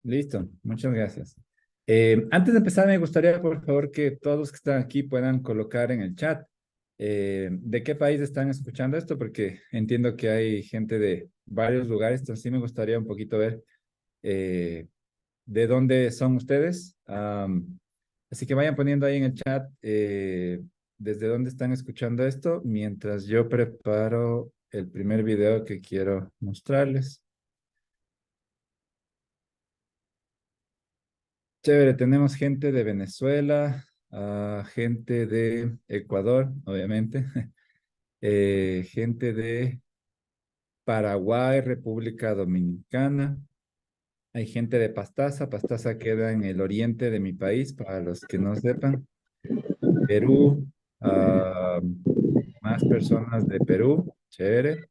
Listo, muchas gracias. Antes de empezar, me gustaría, por favor, que todos los que están aquí puedan colocar en el chat de qué país están escuchando esto, porque entiendo que hay gente de varios lugares, entonces sí me gustaría un poquito ver eh, de dónde son ustedes. Así que vayan poniendo ahí en el chat desde dónde están escuchando esto, mientras yo preparo el primer video que quiero mostrarles. Chévere, tenemos gente de Venezuela, gente de Ecuador, obviamente, gente de Paraguay, República Dominicana, hay gente de Pastaza, Pastaza queda en el oriente de mi país, para los que no sepan, Perú, ah, más personas de Perú, chévere,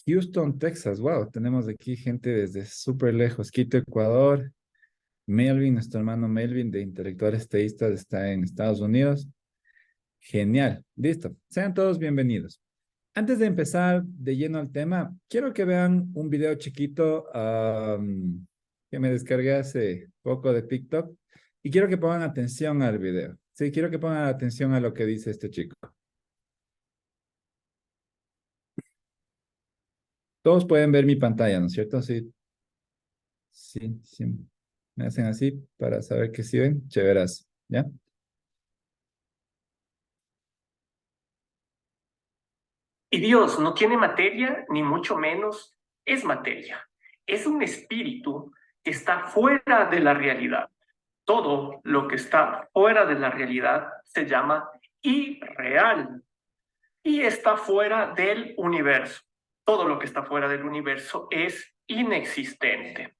Houston, Texas, wow, tenemos aquí gente desde súper lejos, Quito, Ecuador, Melvin, nuestro hermano Melvin de Intelectuales Teístas está en Estados Unidos. Genial, listo. Sean todos bienvenidos. Antes de empezar de lleno al tema, quiero que vean un video chiquito que me descargué hace poco de TikTok y quiero que pongan atención al video. Sí, quiero que pongan atención a lo que dice este chico. Todos pueden ver mi pantalla, ¿no es cierto? Sí, sí, sí. Me hacen así para saber que sí ven. Chéveras, ¿ya? Y Dios no tiene materia, ni mucho menos es materia. Es un espíritu que está fuera de la realidad. Todo lo que está fuera de la realidad se llama irreal y está fuera del universo. Todo lo que está fuera del universo es inexistente.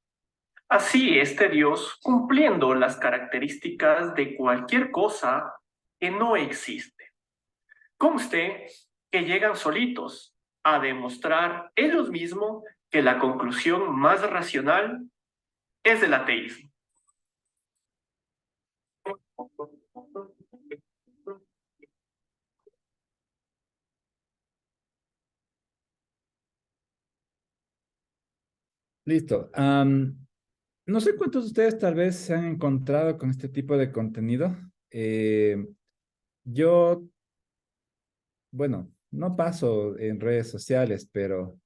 Así, este Dios, cumpliendo las características de cualquier cosa que no existe. Conste que llegan solitos a demostrar ellos mismos que la conclusión más racional es el ateísmo. Listo. No sé cuántos de ustedes tal vez se han encontrado con este tipo de contenido. Yo, bueno, no paso en redes sociales, pero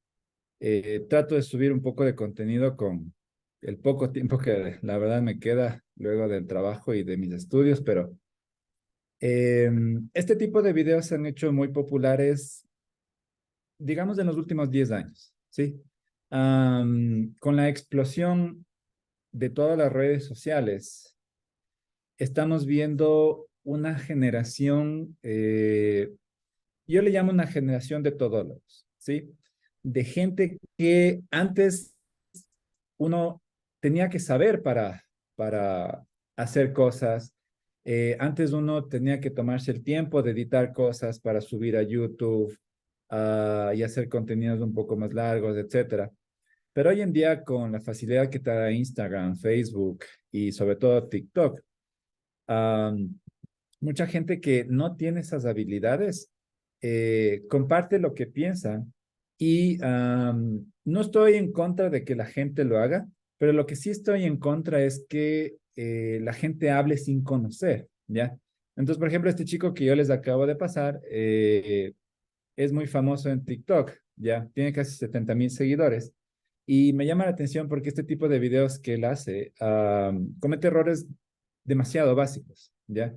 trato de subir un poco de contenido con el poco tiempo que la verdad me queda luego del trabajo y de mis estudios, pero este tipo de videos se han hecho muy populares, digamos, en los últimos 10 años, ¿sí? Con la explosión de todas las redes sociales, estamos viendo una generación, yo le llamo una generación de todólogos, ¿sí? De gente que antes uno tenía que saber para hacer cosas. Antes uno tenía que tomarse el tiempo de editar cosas para subir a YouTube y hacer contenidos un poco más largos, etcétera. Pero hoy en día, con la facilidad que te da Instagram, Facebook y sobre todo TikTok, am, mucha gente que no tiene esas habilidades comparte lo que piensa y no estoy en contra de que la gente lo haga, pero lo que sí estoy en contra es que la gente hable sin conocer, ¿ya? Entonces, por ejemplo, este chico que yo les acabo de pasar es muy famoso en TikTok, ¿ya? Tiene casi 70,000 seguidores. Y me llama la atención porque este tipo de videos que él hace comete errores demasiado básicos, ¿ya?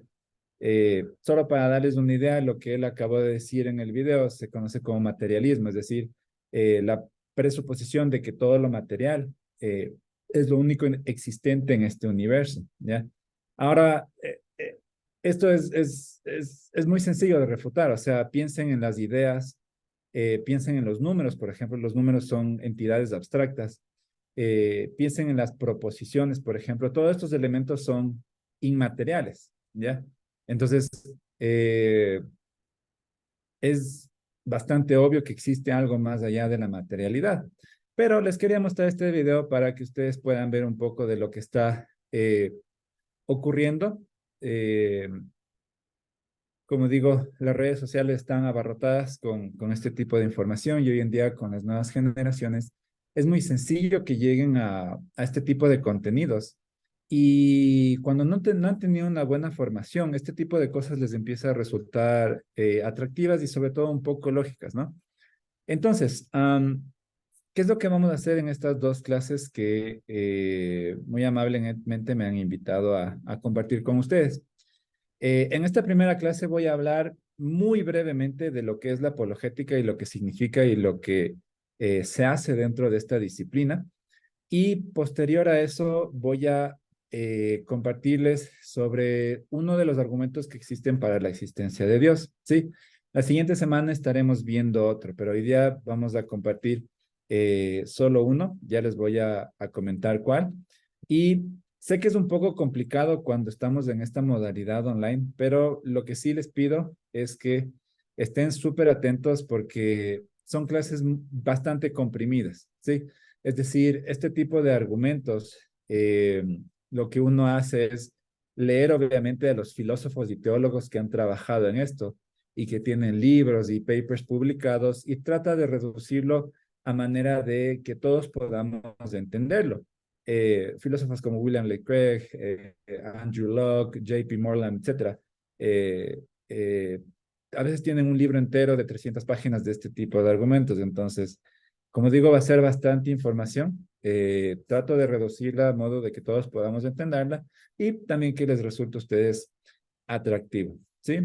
Solo para darles una idea, lo que él acabó de decir en el video se conoce como materialismo, es decir, la presuposición de que todo lo material es lo único existente en este universo, ¿ya? Ahora, esto es muy sencillo de refutar, o sea, piensen en las ideas, piensen en los números, por ejemplo, los números son entidades abstractas, piensen en las proposiciones, por ejemplo, todos estos elementos son inmateriales, ¿ya? Entonces, eh, es bastante obvio que existe algo más allá de la materialidad. Pero les quería mostrar este video para que ustedes puedan ver un poco de lo que está ocurriendo. Eh, como digo, las redes sociales están abarrotadas con este tipo de información y hoy en día con las nuevas generaciones es muy sencillo que lleguen a este tipo de contenidos. Y cuando no han tenido una buena formación, este tipo de cosas les empieza a resultar atractivas y sobre todo un poco lógicas, ¿no? Entonces, ¿qué es lo que vamos a hacer en estas dos clases que muy amablemente me han invitado a compartir con ustedes? En esta primera clase voy a hablar muy brevemente de lo que es la apologética y lo que significa y lo que se hace dentro de esta disciplina. Y posterior a eso voy a compartirles sobre uno de los argumentos que existen para la existencia de Dios. Sí, la siguiente semana estaremos viendo otro, pero hoy día vamos a compartir solo uno. Ya les voy a comentar cuál. Y sé que es un poco complicado cuando estamos en esta modalidad online, pero lo que sí les pido es que estén súper atentos porque son clases bastante comprimidas, ¿sí? Es decir, este tipo de argumentos, lo que uno hace es leer obviamente a los filósofos y teólogos que han trabajado en esto y que tienen libros y papers publicados y trata de reducirlo a manera de que todos podamos entenderlo. Filósofos como William Lane Craig, Andrew Locke, J.P. Moreland, etcétera, eh, eh, a veces tienen un libro entero de 300 páginas de este tipo de argumentos. Entonces, como digo, va a ser bastante información. Trato de reducirla a modo de que todos podamos entenderla y también que les resulte a ustedes atractivo, ¿sí?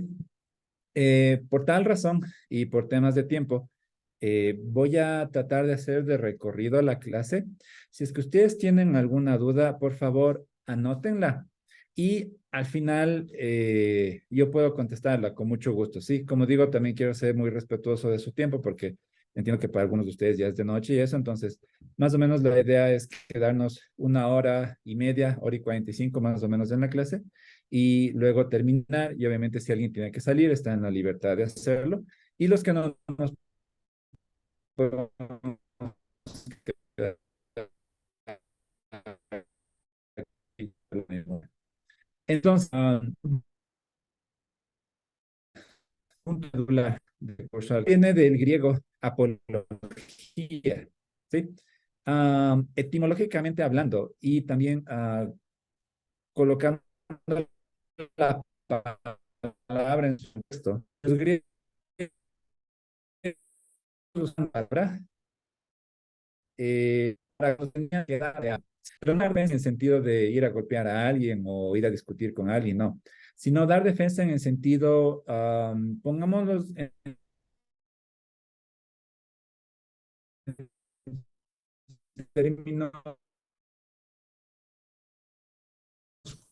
Por tal razón y por temas de tiempo, voy a tratar de hacer de recorrido a la clase. Si es que ustedes tienen alguna duda, por favor, anótenla. Y al final yo puedo contestarla con mucho gusto. Sí, como digo, también quiero ser muy respetuoso de su tiempo porque entiendo que para algunos de ustedes ya es de noche y eso. Entonces, más o menos la idea es quedarnos 1 hora y media, 1 hora y 45 más o menos en la clase y luego terminar. Y obviamente si alguien tiene que salir, está en la libertad de hacerlo. Y los que no nos podemos quedar entonces, punto medular de Cursal viene del griego apología, ¿sí? Etimológicamente hablando y también colocando la palabra en su texto. Los griegos usan palabra para tenían que dar, pero no dar defensa en el sentido de ir a golpear a alguien o ir a discutir con alguien, no, sino dar defensa en el sentido, pongámoslo en términos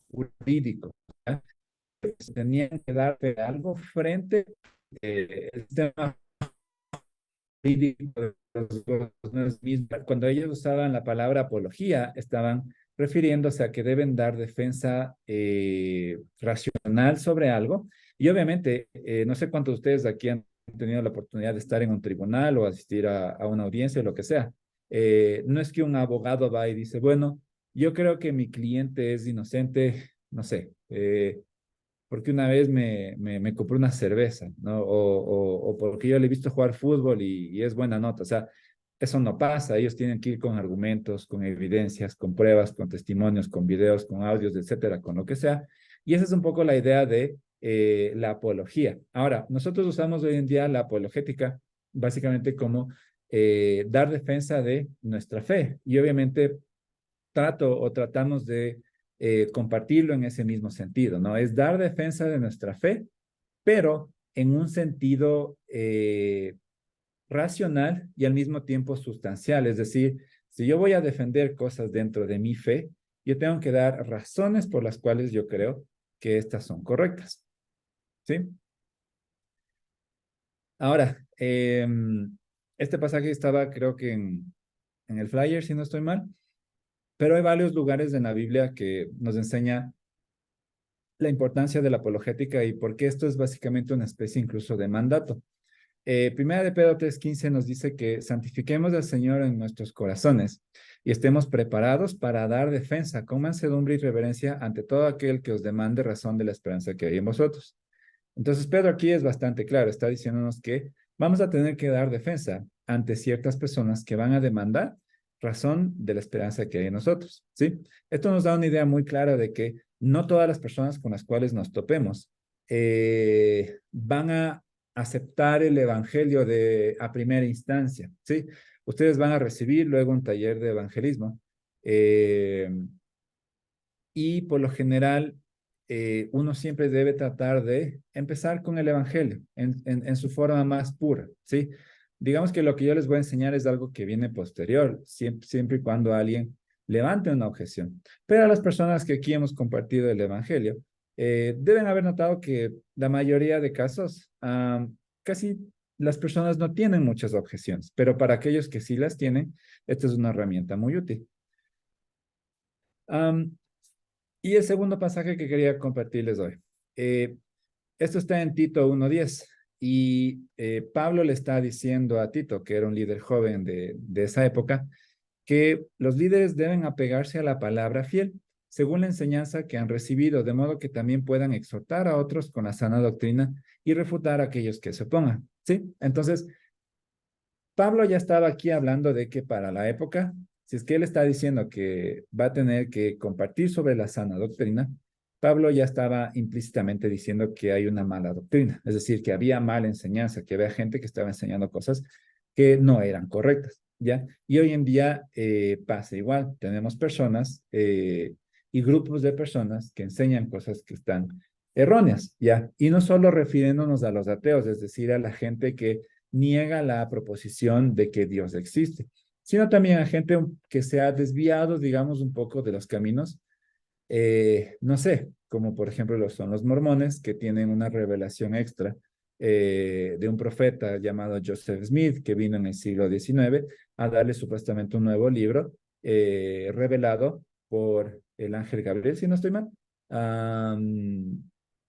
jurídicos, ¿ya? Tenían que darle algo frente el sistema jurídico de los gobiernos mismos. Cuando ellos usaban la palabra apología, estaban refiriéndose a que deben dar defensa racional sobre algo. Y obviamente, no sé cuántos de ustedes aquí han tenido la oportunidad de estar en un tribunal o asistir a una audiencia o lo que sea. No es que un abogado va y dice, bueno, yo creo que mi cliente es inocente, no sé, porque una vez me compré una cerveza, ¿no? O porque yo le he visto jugar fútbol y es buena nota. O sea, eso no pasa. Ellos tienen que ir con argumentos, con evidencias, con pruebas, con testimonios, con videos, con audios, etcétera, con lo que sea. Y esa es un poco la idea de la apología. Ahora, nosotros usamos hoy en día la apologética básicamente como dar defensa de nuestra fe. Y obviamente tratamos de compartirlo en ese mismo sentido, ¿no? Es dar defensa de nuestra fe, pero en un sentido racional y al mismo tiempo sustancial. Es decir, si yo voy a defender cosas dentro de mi fe, yo tengo que dar razones por las cuales yo creo que estas son correctas, ¿sí? Ahora, este pasaje estaba creo que en el flyer, si no estoy mal, pero hay varios lugares en la Biblia que nos enseña la importancia de la apologética y por qué esto es básicamente una especie incluso de mandato. Primera de Pedro 3:15 nos dice que santifiquemos al Señor en nuestros corazones y estemos preparados para dar defensa con mansedumbre y reverencia ante todo aquel que os demande razón de la esperanza que hay en vosotros. Entonces, Pedro aquí es bastante claro, está diciéndonos que vamos a tener que dar defensa ante ciertas personas que van a demandar razón de la esperanza que hay en nosotros, ¿sí? Esto nos da una idea muy clara de que no todas las personas con las cuales nos topemos van a aceptar el evangelio a primera instancia, ¿sí? Ustedes van a recibir luego un taller de evangelismo eh, y por lo general uno siempre debe tratar de empezar con el evangelio en su forma más pura, ¿sí? Digamos que lo que yo les voy a enseñar es algo que viene posterior, siempre y cuando alguien levante una objeción. Pero a las personas que aquí hemos compartido el evangelio, deben haber notado que la mayoría de casos, casi las personas no tienen muchas objeciones, pero para aquellos que sí las tienen, esta es una herramienta muy útil. Am, y el segundo pasaje que quería compartirles hoy. Eh, Esto está en Tito 1:10 y Pablo le está diciendo a Tito, que era un líder joven de esa época, que los líderes deben apegarse a la palabra fiel, según la enseñanza que han recibido, de modo que también puedan exhortar a otros con la sana doctrina y refutar a aquellos que se opongan. ¿Sí? Entonces, Pablo ya estaba aquí hablando de que para la época, si es que él está diciendo que va a tener que compartir sobre la sana doctrina, Pablo ya estaba implícitamente diciendo que hay una mala doctrina, es decir, que había mala enseñanza, que había gente que estaba enseñando cosas que no eran correctas, ¿ya? Y hoy en día pasa igual, tenemos personas y grupos de personas que enseñan cosas que están erróneas, ¿ya? Y no solo refiriéndonos a los ateos, es decir, a la gente que niega la proposición de que Dios existe, sino también a gente que se ha desviado, digamos, un poco de los caminos, no sé, como por ejemplo son los mormones, que tienen una revelación extra de un profeta llamado Joseph Smith, que vino en el siglo XIX a darle supuestamente un nuevo libro revelado por el ángel Gabriel, si no estoy mal,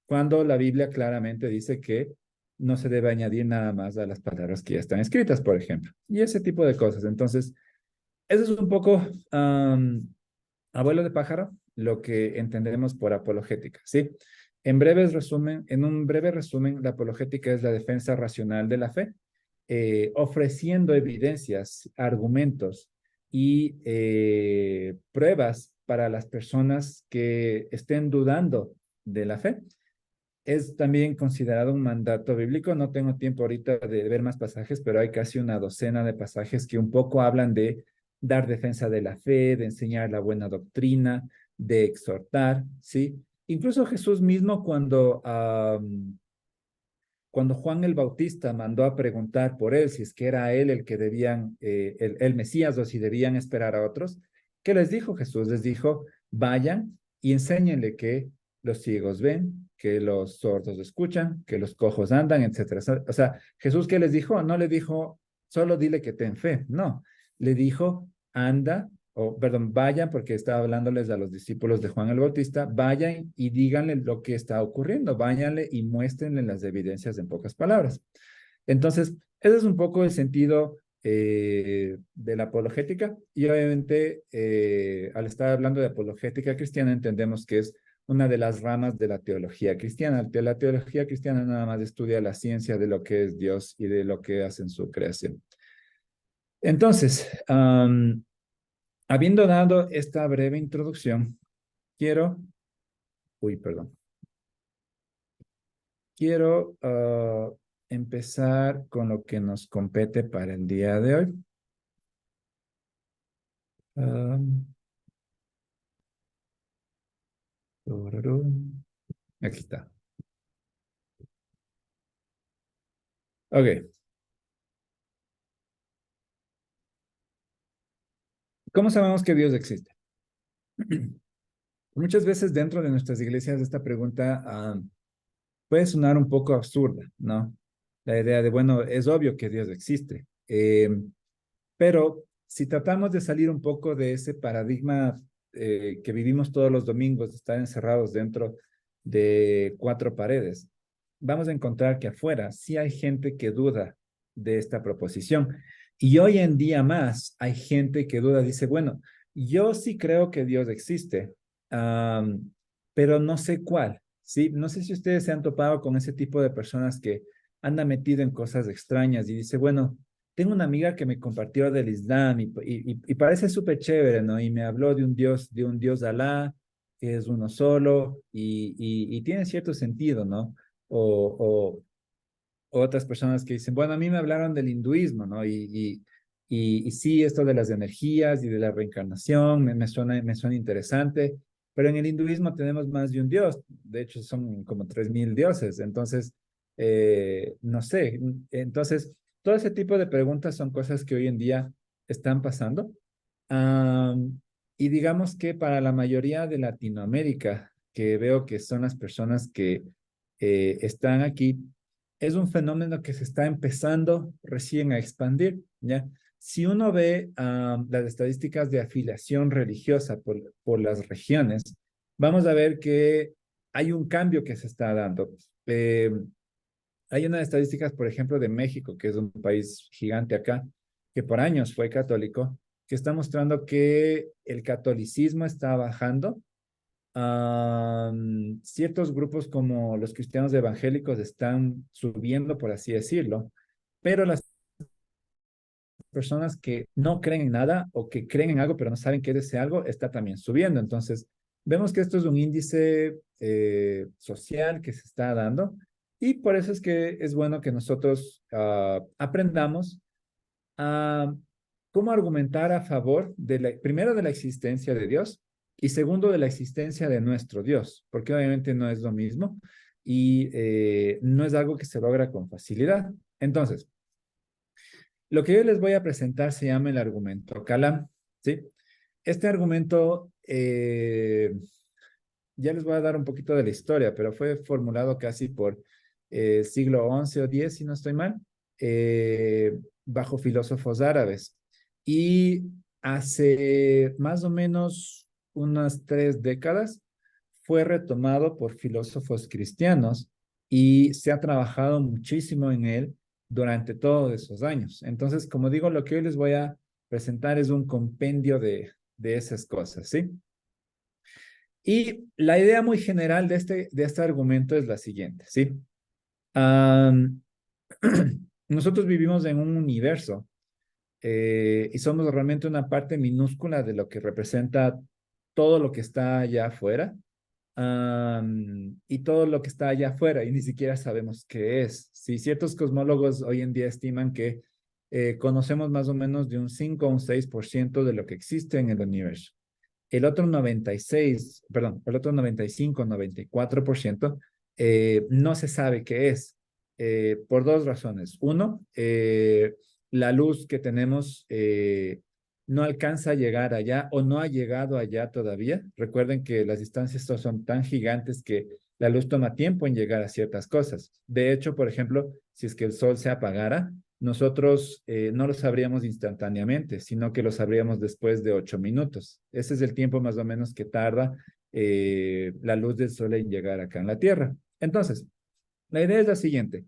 cuando la Biblia claramente dice que no se debe añadir nada más a las palabras que ya están escritas, por ejemplo, y ese tipo de cosas. Entonces, eso es un poco, abuelo de pájaro, lo que entendemos por apologética, ¿sí? En un breve resumen, la apologética es la defensa racional de la fe, ofreciendo evidencias, argumentos y pruebas para las personas que estén dudando de la fe. Es también considerado un mandato bíblico. No tengo tiempo ahorita de ver más pasajes, pero hay casi una docena de pasajes que un poco hablan de dar defensa de la fe, de enseñar la buena doctrina, de exhortar, ¿sí? Incluso Jesús mismo cuando Juan el Bautista mandó a preguntar por él, si es que era él el que debían, el Mesías o si debían esperar a otros, ¿qué les dijo Jesús? Les dijo, vayan y enséñenle que los ciegos ven, que los sordos escuchan, que los cojos andan, etcétera. O sea, Jesús, ¿qué les dijo? No le dijo, solo dile que ten fe, no. Le dijo, anda, o perdón, vayan, porque estaba hablándoles a los discípulos de Juan el Bautista, vayan y díganle lo que está ocurriendo, váyanle y muéstrenle las evidencias en pocas palabras. Entonces, ese es un poco el sentido de la apologética y obviamente al estar hablando de apologética cristiana entendemos que es una de las ramas de la teología cristiana. La teología cristiana nada más estudia la ciencia de lo que es Dios y de lo que hace en su creación. Entonces, habiendo dado esta breve introducción, quiero, perdón, quiero empezar con lo que nos compete para el día de hoy. Aquí está. Ok. ¿Cómo sabemos que Dios existe? Muchas veces dentro de nuestras iglesias esta pregunta puede sonar un poco absurda, ¿no? La idea de, bueno, es obvio que Dios existe, pero si tratamos de salir un poco de ese paradigma que vivimos todos los domingos, de estar encerrados dentro de cuatro paredes, vamos a encontrar que afuera sí hay gente que duda de esta proposición. Y hoy en día más hay gente que duda, dice, bueno, yo sí creo que Dios existe, pero no sé cuál. Sí, no sé si ustedes se han topado con ese tipo de personas que anda metido en cosas extrañas y dice, bueno, tengo una amiga que me compartió del Islam y parece súper chévere, ¿no? Y me habló de un Dios Alá, que es uno solo y tiene cierto sentido, ¿no? O, otras personas que dicen, bueno, a mí me hablaron del hinduismo, ¿no? Y sí, esto de las energías y de la reencarnación me suena interesante, pero en el hinduismo tenemos más de un dios, de hecho son como 3000 dioses, entonces, no sé, entonces, todo ese tipo de preguntas son cosas que hoy en día están pasando. Am, y digamos que para la mayoría de Latinoamérica, que veo que son las personas que están aquí, es un fenómeno que se está empezando recién a expandir, ¿ya? Si uno ve las estadísticas de afiliación religiosa por las regiones, vamos a ver que hay un cambio que se está dando. Hay unas estadísticas, por ejemplo, de México, que es un país gigante acá, que por años fue católico, que está mostrando que el catolicismo está bajando. Ciertos grupos como los cristianos evangélicos están subiendo, por así decirlo, pero las personas que no creen en nada o que creen en algo pero no saben qué es ese algo está también subiendo. Entonces, vemos que esto es un índice social que se está dando y por eso es que es bueno que nosotros aprendamos a cómo argumentar a favor primero de la existencia de Dios y segundo de la existencia de nuestro Dios, porque obviamente no es lo mismo y no es algo que se logra con facilidad. Entonces, lo que yo les voy a presentar se llama el argumento Calam, ¿sí? Este argumento, ya les voy a dar un poquito de la historia, pero fue formulado casi por siglo XI o X, si no estoy mal, bajo filósofos árabes. Y hace más o menos unas 3 décadas fue retomado por filósofos cristianos y se ha trabajado muchísimo en él durante todos esos años. Entonces, como digo, lo que hoy les voy a presentar es un compendio de esas cosas, ¿sí? Y la idea muy general de este argumento es la siguiente, ¿sí? Am, nosotros vivimos en un universo y somos realmente una parte minúscula de lo que representa todo lo que está allá afuera y todo lo que está allá afuera y ni siquiera sabemos qué es. Sí, ciertos cosmólogos hoy en día estiman que conocemos más o menos de un 5 o un 6% de lo que existe en el universo. El otro 96, perdón, el otro 95, 94% no se sabe qué es, por dos razones. Uno, la luz que tenemos no alcanza a llegar allá o no ha llegado allá todavía. Recuerden que las distancias son tan gigantes que la luz toma tiempo en llegar a ciertas cosas. De hecho, por ejemplo, si es que el sol se apagara, nosotros no lo sabríamos instantáneamente, sino que lo sabríamos después de 8 minutos. Ese es el tiempo más o menos que tarda la luz del sol en llegar acá en la Tierra. Entonces, la idea es la siguiente.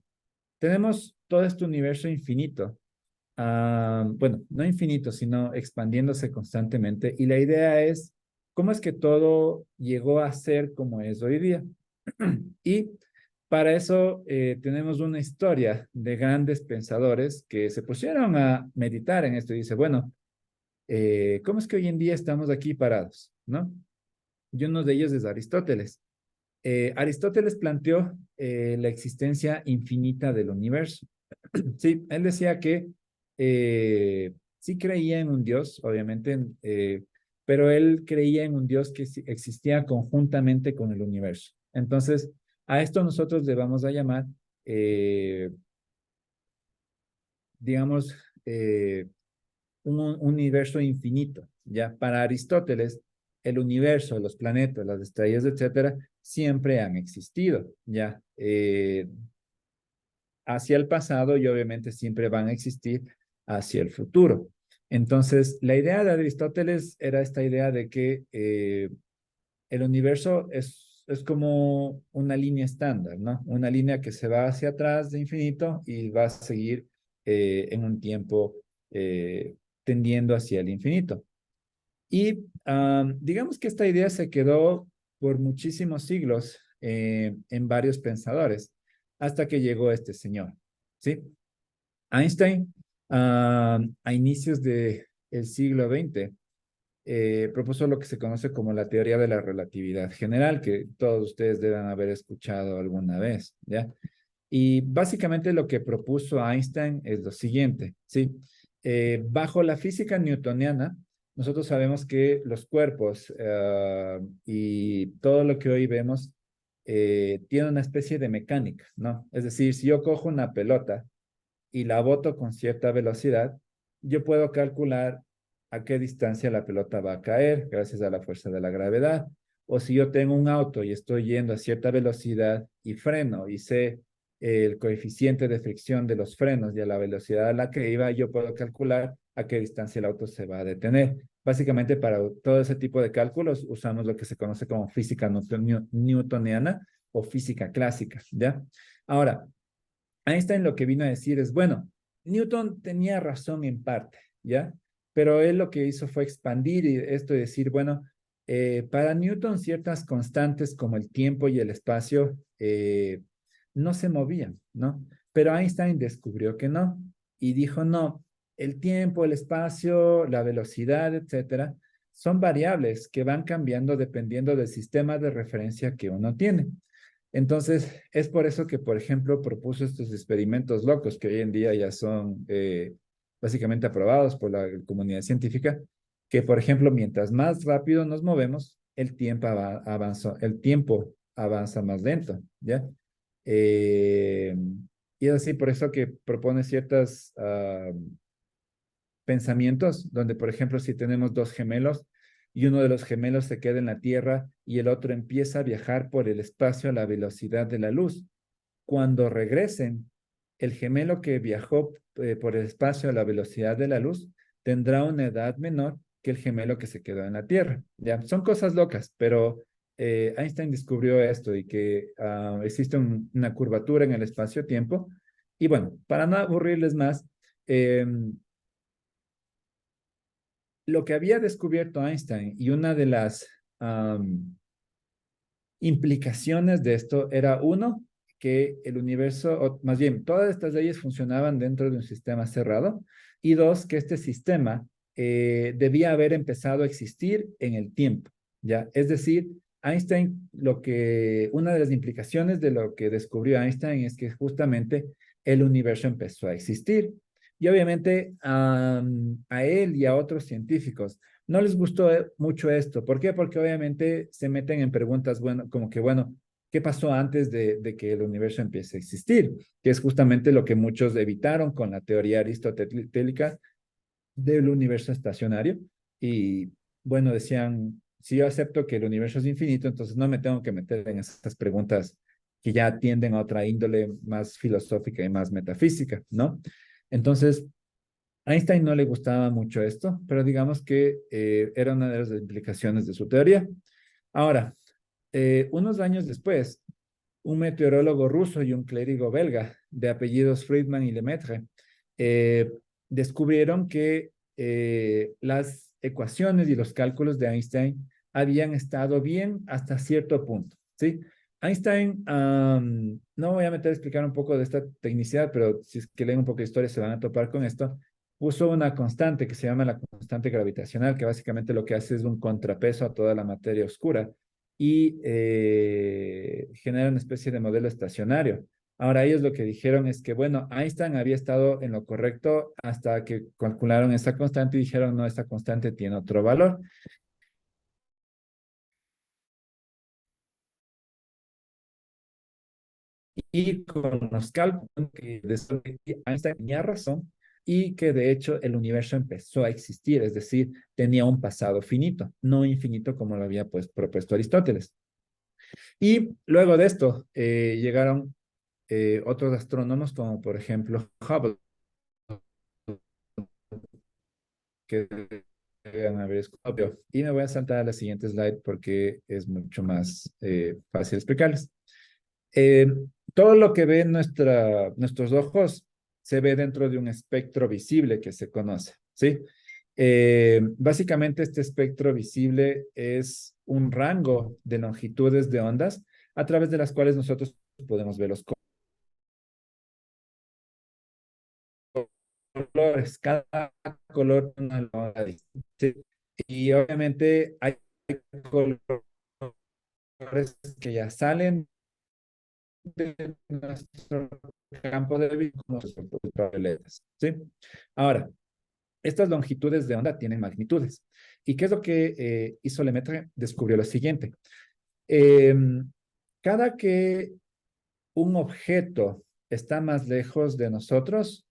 Tenemos todo este universo infinito. Bueno, no infinito, sino expandiéndose constantemente. Y la idea es, ¿cómo es que todo llegó a ser como es hoy día? Y para eso tenemos una historia de grandes pensadores que se pusieron a meditar en esto y dice, bueno, ¿cómo es que hoy en día estamos aquí parados? ¿No? Y uno de ellos es Aristóteles. Aristóteles planteó la existencia infinita del universo. Sí, él decía que sí creía en un Dios, obviamente, pero él creía en un Dios que existía conjuntamente con el universo. Entonces, a esto nosotros le vamos a llamar, eh, digamos, un universo infinito. Ya para Aristóteles, el universo, los planetas, las estrellas, etcétera, siempre han existido. Ya hacia el pasado y obviamente siempre van a existir hacia el futuro. Entonces, la idea de Aristóteles era esta idea de que el universo es como una línea estándar, ¿no? Una línea que se va hacia atrás de infinito y va a seguir en un tiempo tendiendo hacia el infinito. Y digamos que esta idea se quedó por muchísimos siglos en varios pensadores, hasta que llegó este señor, ¿sí? Einstein, a inicios del siglo XX, propuso lo que se conoce como la teoría de la relatividad general, que todos ustedes deben haber escuchado alguna vez, ¿ya? Y básicamente lo que propuso Einstein es lo siguiente, ¿sí? Bajo la física newtoniana, nosotros sabemos que los cuerpos y todo lo que hoy vemos tiene una especie de mecánica, ¿no? Es decir, si yo cojo una pelota y la boto con cierta velocidad, yo puedo calcular a qué distancia la pelota va a caer gracias a la fuerza de la gravedad. O si yo tengo un auto y estoy yendo a cierta velocidad y freno y sé el coeficiente de fricción de los frenos y a la velocidad a la que iba, yo puedo calcular a qué distancia el auto se va a detener. Básicamente para todo ese tipo de cálculos usamos lo que se conoce como física newtoniana o física clásica, ¿ya? Ahora, Einstein lo que vino a decir es, bueno, Newton tenía razón en parte, ¿ya? Pero él lo que hizo fue expandir esto y decir, bueno, para Newton ciertas constantes como el tiempo y el espacio no se movían, ¿no? Pero Einstein descubrió que no y dijo, no, el tiempo, el espacio, la velocidad, etcétera, son variables que van cambiando dependiendo del sistema de referencia que uno tiene. Entonces, es por eso que, por ejemplo, propuso estos experimentos locos que hoy en día ya son básicamente aprobados por la comunidad científica, que, por ejemplo, mientras más rápido nos movemos, el tiempo avanza más lento, ¿ya? Eh, y es así, por eso que propone ciertos pensamientos, donde, por ejemplo, si tenemos dos gemelos, y uno de los gemelos se queda en la Tierra y el otro empieza a viajar por el espacio a la velocidad de la luz. Cuando regresen, el gemelo que viajó por el espacio a la velocidad de la luz tendrá una edad menor que el gemelo que se quedó en la Tierra. Ya, son cosas locas, pero Einstein descubrió esto y que existe una curvatura en el espacio-tiempo. Y bueno, para no aburrirles más, lo que había descubierto Einstein y una de las implicaciones de esto era uno, que el universo, o más bien, todas estas leyes funcionaban dentro de un sistema cerrado, y dos, que este sistema debía haber empezado a existir en el tiempo, ¿ya? Es decir, una de las implicaciones de lo que descubrió Einstein es que justamente el universo empezó a existir. Y obviamente a él y a otros científicos no les gustó mucho esto. ¿Por qué? Porque obviamente se meten en preguntas, bueno, como que, bueno, ¿qué pasó antes de que el universo empiece a existir? Que es justamente lo que muchos evitaron con la teoría aristotélica del universo estacionario. Y bueno, decían, si yo acepto que el universo es infinito, entonces no me tengo que meter en esas preguntas que ya tienden a otra índole más filosófica y más metafísica, ¿no? Entonces, a Einstein no le gustaba mucho esto, pero digamos que era una de las implicaciones de su teoría. Ahora, unos años después, un meteorólogo ruso y un clérigo belga de apellidos Friedman y Lemaitre eh, descubrieron que las ecuaciones y los cálculos de Einstein habían estado bien hasta cierto punto, ¿sí? Einstein, no voy a meter a explicar un poco de esta tecnicidad, pero si es que leen un poco de historia se van a topar con esto. Puso una constante que se llama la constante gravitacional, que básicamente lo que hace es un contrapeso a toda la materia oscura y genera una especie de modelo estacionario. Ahora ellos lo que dijeron es que, bueno, Einstein había estado en lo correcto hasta que calcularon esa constante y dijeron, no, esta constante tiene otro valor. Y con los cálculos que Einstein tenía razón y que de hecho el universo empezó a existir, es decir, tenía un pasado finito, no infinito como lo había pues propuesto Aristóteles. Y luego de esto llegaron otros astrónomos como por ejemplo Hubble, que deben haber escuchado. Y me voy a saltar a la siguiente slide porque es mucho más fácil explicarles. Eh, Todo lo que ven nuestros ojos se ve dentro de un espectro visible que se conoce, ¿sí? Básicamente este espectro visible es un rango de longitudes de ondas a través de las cuales nosotros podemos ver los colores. Cada color tiene una onda distinta. ¿Sí? Y obviamente hay colores que ya salen de nuestro campo de visión como los ultravioletas. ¿Sí? Ahora, estas longitudes de onda tienen magnitudes. ¿Y qué es lo que hizo Lemaitre? Descubrió lo siguiente. Eh, cada que un objeto está más lejos de nosotros,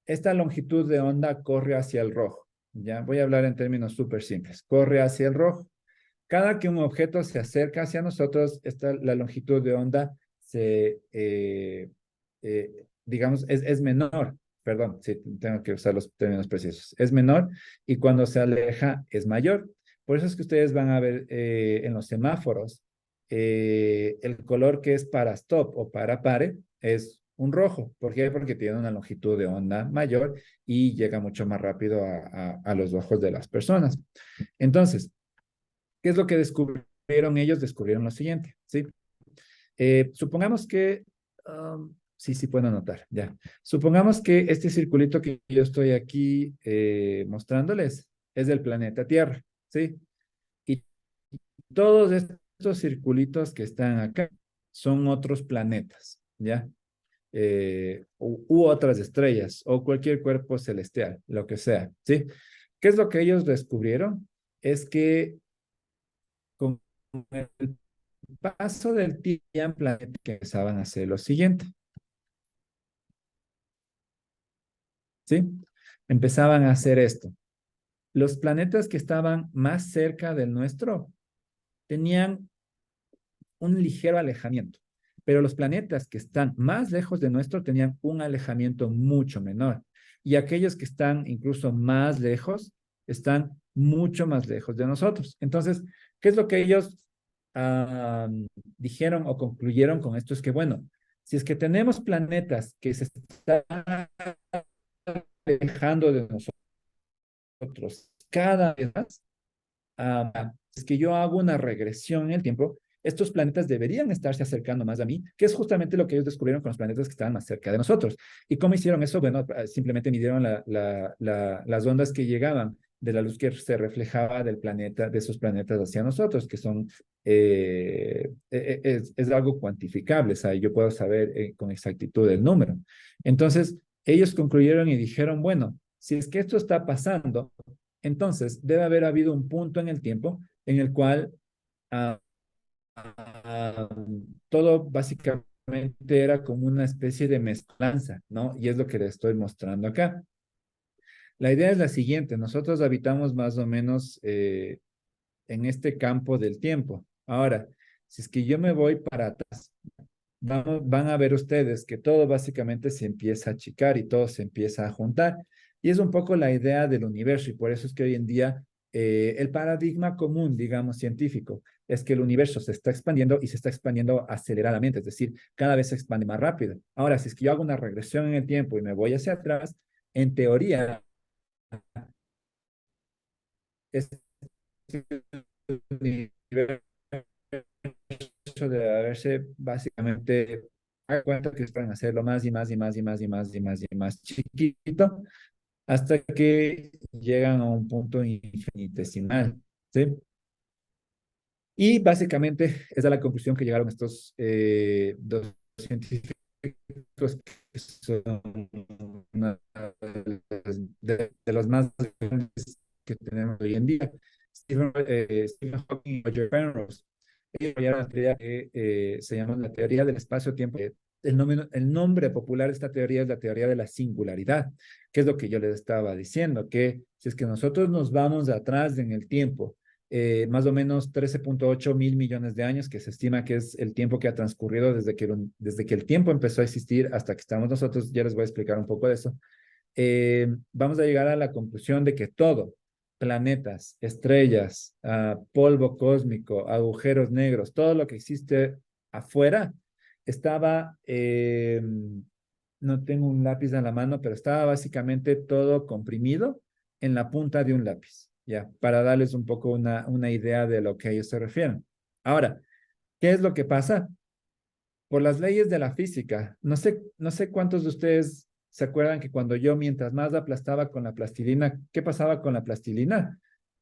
esta longitud de onda corre hacia el rojo. Ya voy a hablar en términos súper simples. Corre hacia el rojo. Cada que un objeto se acerca hacia nosotros, la longitud de onda digamos, es menor. Perdón, sí, tengo que usar los términos precisos. Es menor y cuando se aleja es mayor. Por eso es que ustedes van a ver en los semáforos el color que es para stop o para pare es un rojo. ¿Por qué? Porque tiene una longitud de onda mayor y llega mucho más rápido a los ojos de las personas. Entonces, ¿qué es lo que descubrieron ellos? Descubrieron lo siguiente, ¿sí? Supongamos que, sí, sí puedo anotar, ya. Supongamos que este circulito que yo estoy aquí mostrándoles es del planeta Tierra, ¿sí? Y todos estos circulitos que están acá son otros planetas, ¿ya? U otras estrellas o cualquier cuerpo celestial, lo que sea, ¿sí? ¿Qué es lo que ellos descubrieron? Es que con el paso del tiempo, planetas que empezaban a hacer lo siguiente, ¿sí? Empezaban a hacer esto. Los planetas que estaban más cerca del nuestro tenían un ligero alejamiento, pero los planetas que están más lejos de nuestro tenían un alejamiento mucho menor. Y aquellos que están incluso más lejos están mucho más lejos de nosotros. Entonces, ¿qué es lo que ellos ah, dijeron o concluyeron con esto? Es que, bueno, si es que tenemos planetas que se están alejando de nosotros cada vez más, es que yo hago una regresión en el tiempo, estos planetas deberían estarse acercando más a mí, que es justamente lo que ellos descubrieron con los planetas que estaban más cerca de nosotros. ¿Y cómo hicieron eso? Bueno, simplemente midieron las ondas que llegaban de la luz que se reflejaba del planeta, de esos planetas hacia nosotros, que son, es algo cuantificable, o sea, yo puedo saber con exactitud el número. Entonces, ellos concluyeron y dijeron, bueno, si es que esto está pasando, entonces debe haber habido un punto en el tiempo en el cual ah, ah, todo básicamente era como una especie de mezclanza, ¿no? Y es lo que les estoy mostrando acá. La idea es la siguiente, nosotros habitamos más o menos en este campo del tiempo. Ahora, si es que yo me voy para atrás, van a ver ustedes que todo básicamente se empieza a achicar y todo se empieza a juntar. Y es un poco la idea del universo y por eso es que hoy en día el paradigma común, digamos, científico, es que el universo se está expandiendo y se está expandiendo aceleradamente, es decir, cada vez se expande más rápido. Ahora, si es que yo hago una regresión en el tiempo y me voy hacia atrás, en teoría, este universo de haberse básicamente dar cuenta que pueden hacerlo más y más y más y más y más y más y más chiquito hasta que llegan a un punto infinitesimal, ¿sí? Y básicamente esa es la conclusión que llegaron estos dos científicos que son una de los más grandes que tenemos hoy en día, Stephen Hawking y Roger Penrose. Ellos crearon una teoría que se llama la teoría del espacio-tiempo. El nombre popular de esta teoría es la teoría de la singularidad, que es lo que yo les estaba diciendo, que si es que nosotros nos vamos atrás en el tiempo, más o menos 13.8 mil millones de años, que se estima que es el tiempo que ha transcurrido desde que el tiempo empezó a existir hasta que estamos nosotros, ya les voy a explicar un poco de eso, vamos a llegar a la conclusión de que todo, planetas, estrellas, polvo cósmico, agujeros negros, todo lo que existe afuera, estaba, no tengo un lápiz a la mano, pero estaba básicamente todo comprimido en la punta de un lápiz, ya, para darles un poco una idea de lo que ellos se refieren. Ahora, ¿qué es lo que pasa? por las leyes de la física. No sé cuántos de ustedes se acuerdan que cuando yo mientras más la aplastaba con la plastilina, ¿qué pasaba con la plastilina?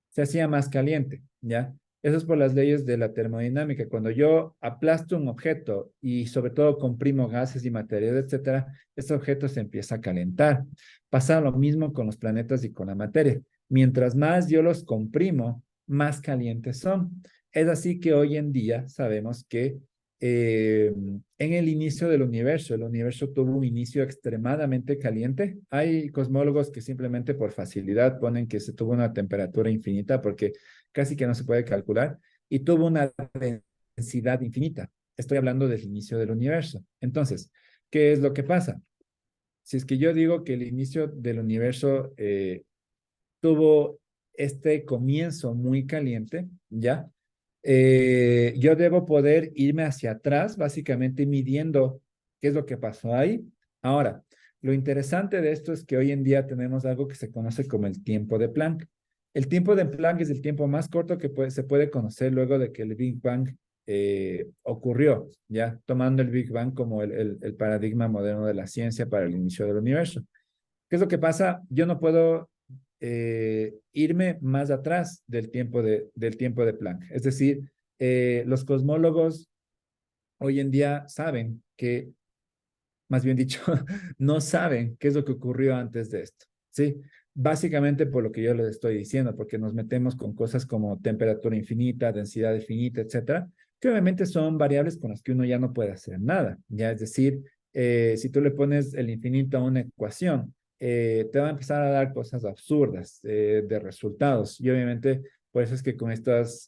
Se hacía más caliente, ¿ya? Eso es por las leyes de la termodinámica. Cuando yo aplasto un objeto y sobre todo comprimo gases y materiales, etcétera, ese objeto se empieza a calentar. Pasa lo mismo con los planetas y con la materia. Mientras más yo los comprimo, más calientes son. Es así que hoy en día sabemos que en el inicio del universo, el universo tuvo un inicio extremadamente caliente. Hay cosmólogos que simplemente por facilidad ponen que se tuvo una temperatura infinita porque casi que no se puede calcular y tuvo una densidad infinita. Estoy hablando del inicio del universo. Entonces, ¿qué es lo que pasa? Si es que yo digo que el inicio del universo tuvo este comienzo muy caliente, ¿ya? Yo debo poder irme hacia atrás, básicamente midiendo qué es lo que pasó ahí. Ahora, lo interesante de esto es que hoy en día tenemos algo que se conoce como el tiempo de Planck. El tiempo de Planck es el tiempo más corto que se puede conocer luego de que el Big Bang ocurrió, ya tomando el Big Bang como el paradigma moderno de la ciencia para el inicio del universo. ¿Qué es lo que pasa? Yo no puedo irme más atrás del tiempo de Planck. Es decir, los cosmólogos hoy en día saben que, más bien dicho, no saben qué es lo que ocurrió antes de esto, ¿sí? Básicamente por lo que yo les estoy diciendo, porque nos metemos con cosas como temperatura infinita, densidad infinita, etcétera, que obviamente son variables con las que uno ya no puede hacer nada, ¿ya? Es decir, si tú le pones el infinito a una ecuación, te va a empezar a dar cosas absurdas de resultados. Y obviamente, por eso es que con estas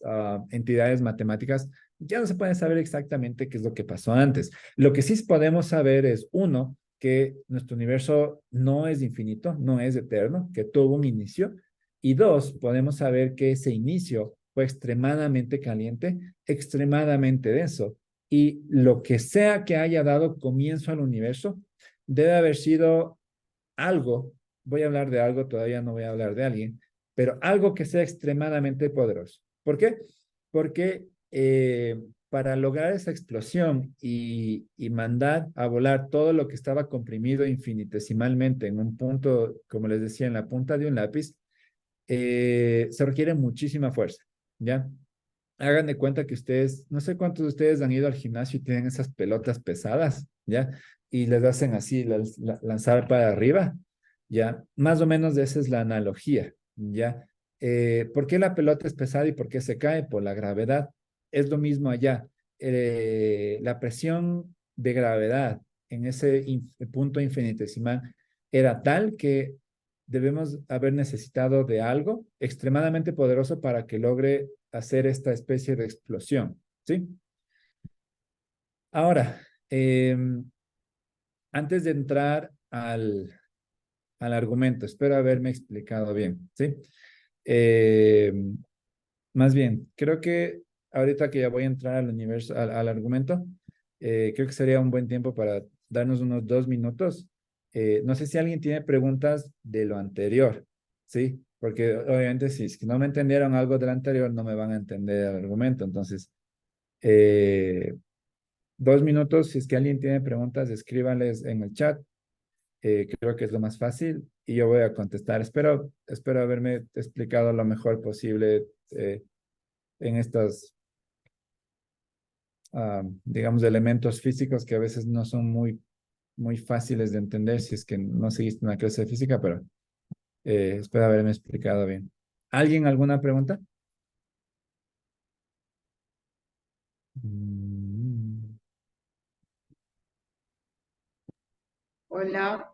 entidades matemáticas ya no se puede saber exactamente qué es lo que pasó antes. Lo que sí podemos saber es, uno, que nuestro universo no es infinito, no es eterno, que tuvo un inicio. Y dos, podemos saber que ese inicio fue extremadamente caliente, extremadamente denso. Y lo que sea que haya dado comienzo al universo, debe haber sido algo, voy a hablar de algo, todavía no voy a hablar de alguien, pero algo que sea extremadamente poderoso. ¿Por qué? Porque para lograr esa explosión y mandar a volar todo lo que estaba comprimido infinitesimalmente en un punto, como les decía, en la punta de un lápiz, se requiere muchísima fuerza, ¿ya? Hagan de cuenta que ustedes, no sé cuántos de ustedes han ido al gimnasio y tienen esas pelotas pesadas, ¿ya? Y les hacen así, lanzar para arriba, ¿ya? Más o menos de esa es la analogía, ¿ya? ¿Por qué la pelota es pesada y por qué se cae? Por la gravedad. Es lo mismo allá. La presión de gravedad en ese punto infinitesimal era tal que debemos haber necesitado de algo extremadamente poderoso para que logre hacer esta especie de explosión, ¿sí? Ahora, antes de entrar al argumento, espero haberme explicado bien, ¿sí? Eh, Más bien, creo que ahorita que ya voy a entrar al universo, al argumento, creo que sería un buen tiempo para darnos unos 2 minutos. No sé si alguien tiene preguntas de lo anterior, ¿sí? Porque obviamente si es que no me entendieron algo del anterior, no me van a entender el argumento. Entonces, eh, 2 minutos, si es que alguien tiene preguntas, escríbanles en el chat. Creo que es lo más fácil y yo voy a contestar. Espero haberme explicado lo mejor posible en estos, digamos, elementos físicos que a veces no son muy fáciles de entender si es que no seguiste una clase de física, pero espero haberme explicado bien. ¿Alguien alguna pregunta? Mm. Hola,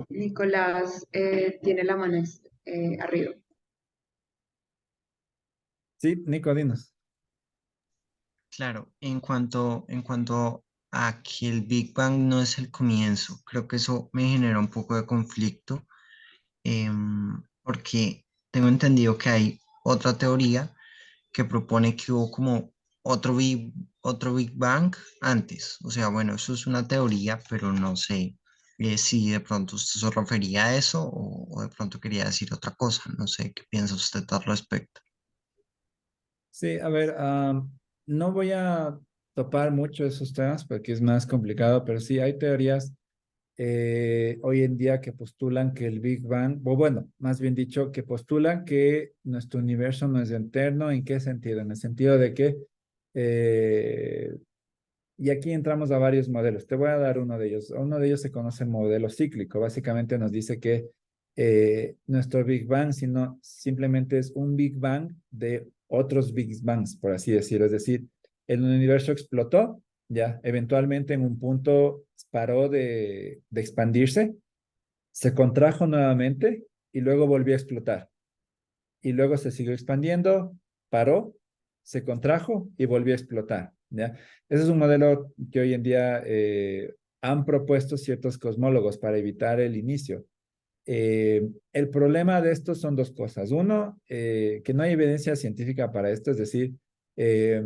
Nicolás tiene la mano arriba. Sí, Nico, dinos. Claro, en cuanto a que el Big Bang no es el comienzo, creo que eso me genera un poco de conflicto, porque tengo entendido que hay otra teoría que propone que hubo como otro Big Bang antes. O sea, bueno, eso es una teoría, pero no sé si de pronto usted se refería a eso o de pronto quería decir otra cosa. No sé qué piensa usted al respecto. Sí, a ver, no voy a topar mucho esos temas porque es más complicado, pero sí hay teorías hoy en día que postulan que el Big Bang, o bueno, más bien dicho, que postulan que nuestro universo no es eterno. ¿En qué sentido? En el sentido de que, eh, y aquí entramos a varios modelos. Te voy a dar uno de ellos. Uno de ellos se conoce el modelo cíclico. Básicamente nos dice que nuestro Big Bang sino, simplemente es un Big Bang de otros Big Bangs, por así decirlo. Es decir, el universo explotó, ya, eventualmente en un punto paró de expandirse, se contrajo nuevamente y luego volvió a explotar. Y luego se siguió expandiendo, paró, se contrajo y volvió a explotar, ¿ya? Ese es un modelo que hoy en día han propuesto ciertos cosmólogos para evitar el inicio. El problema de esto son dos cosas. Uno, que no hay evidencia científica para esto, es decir, eh,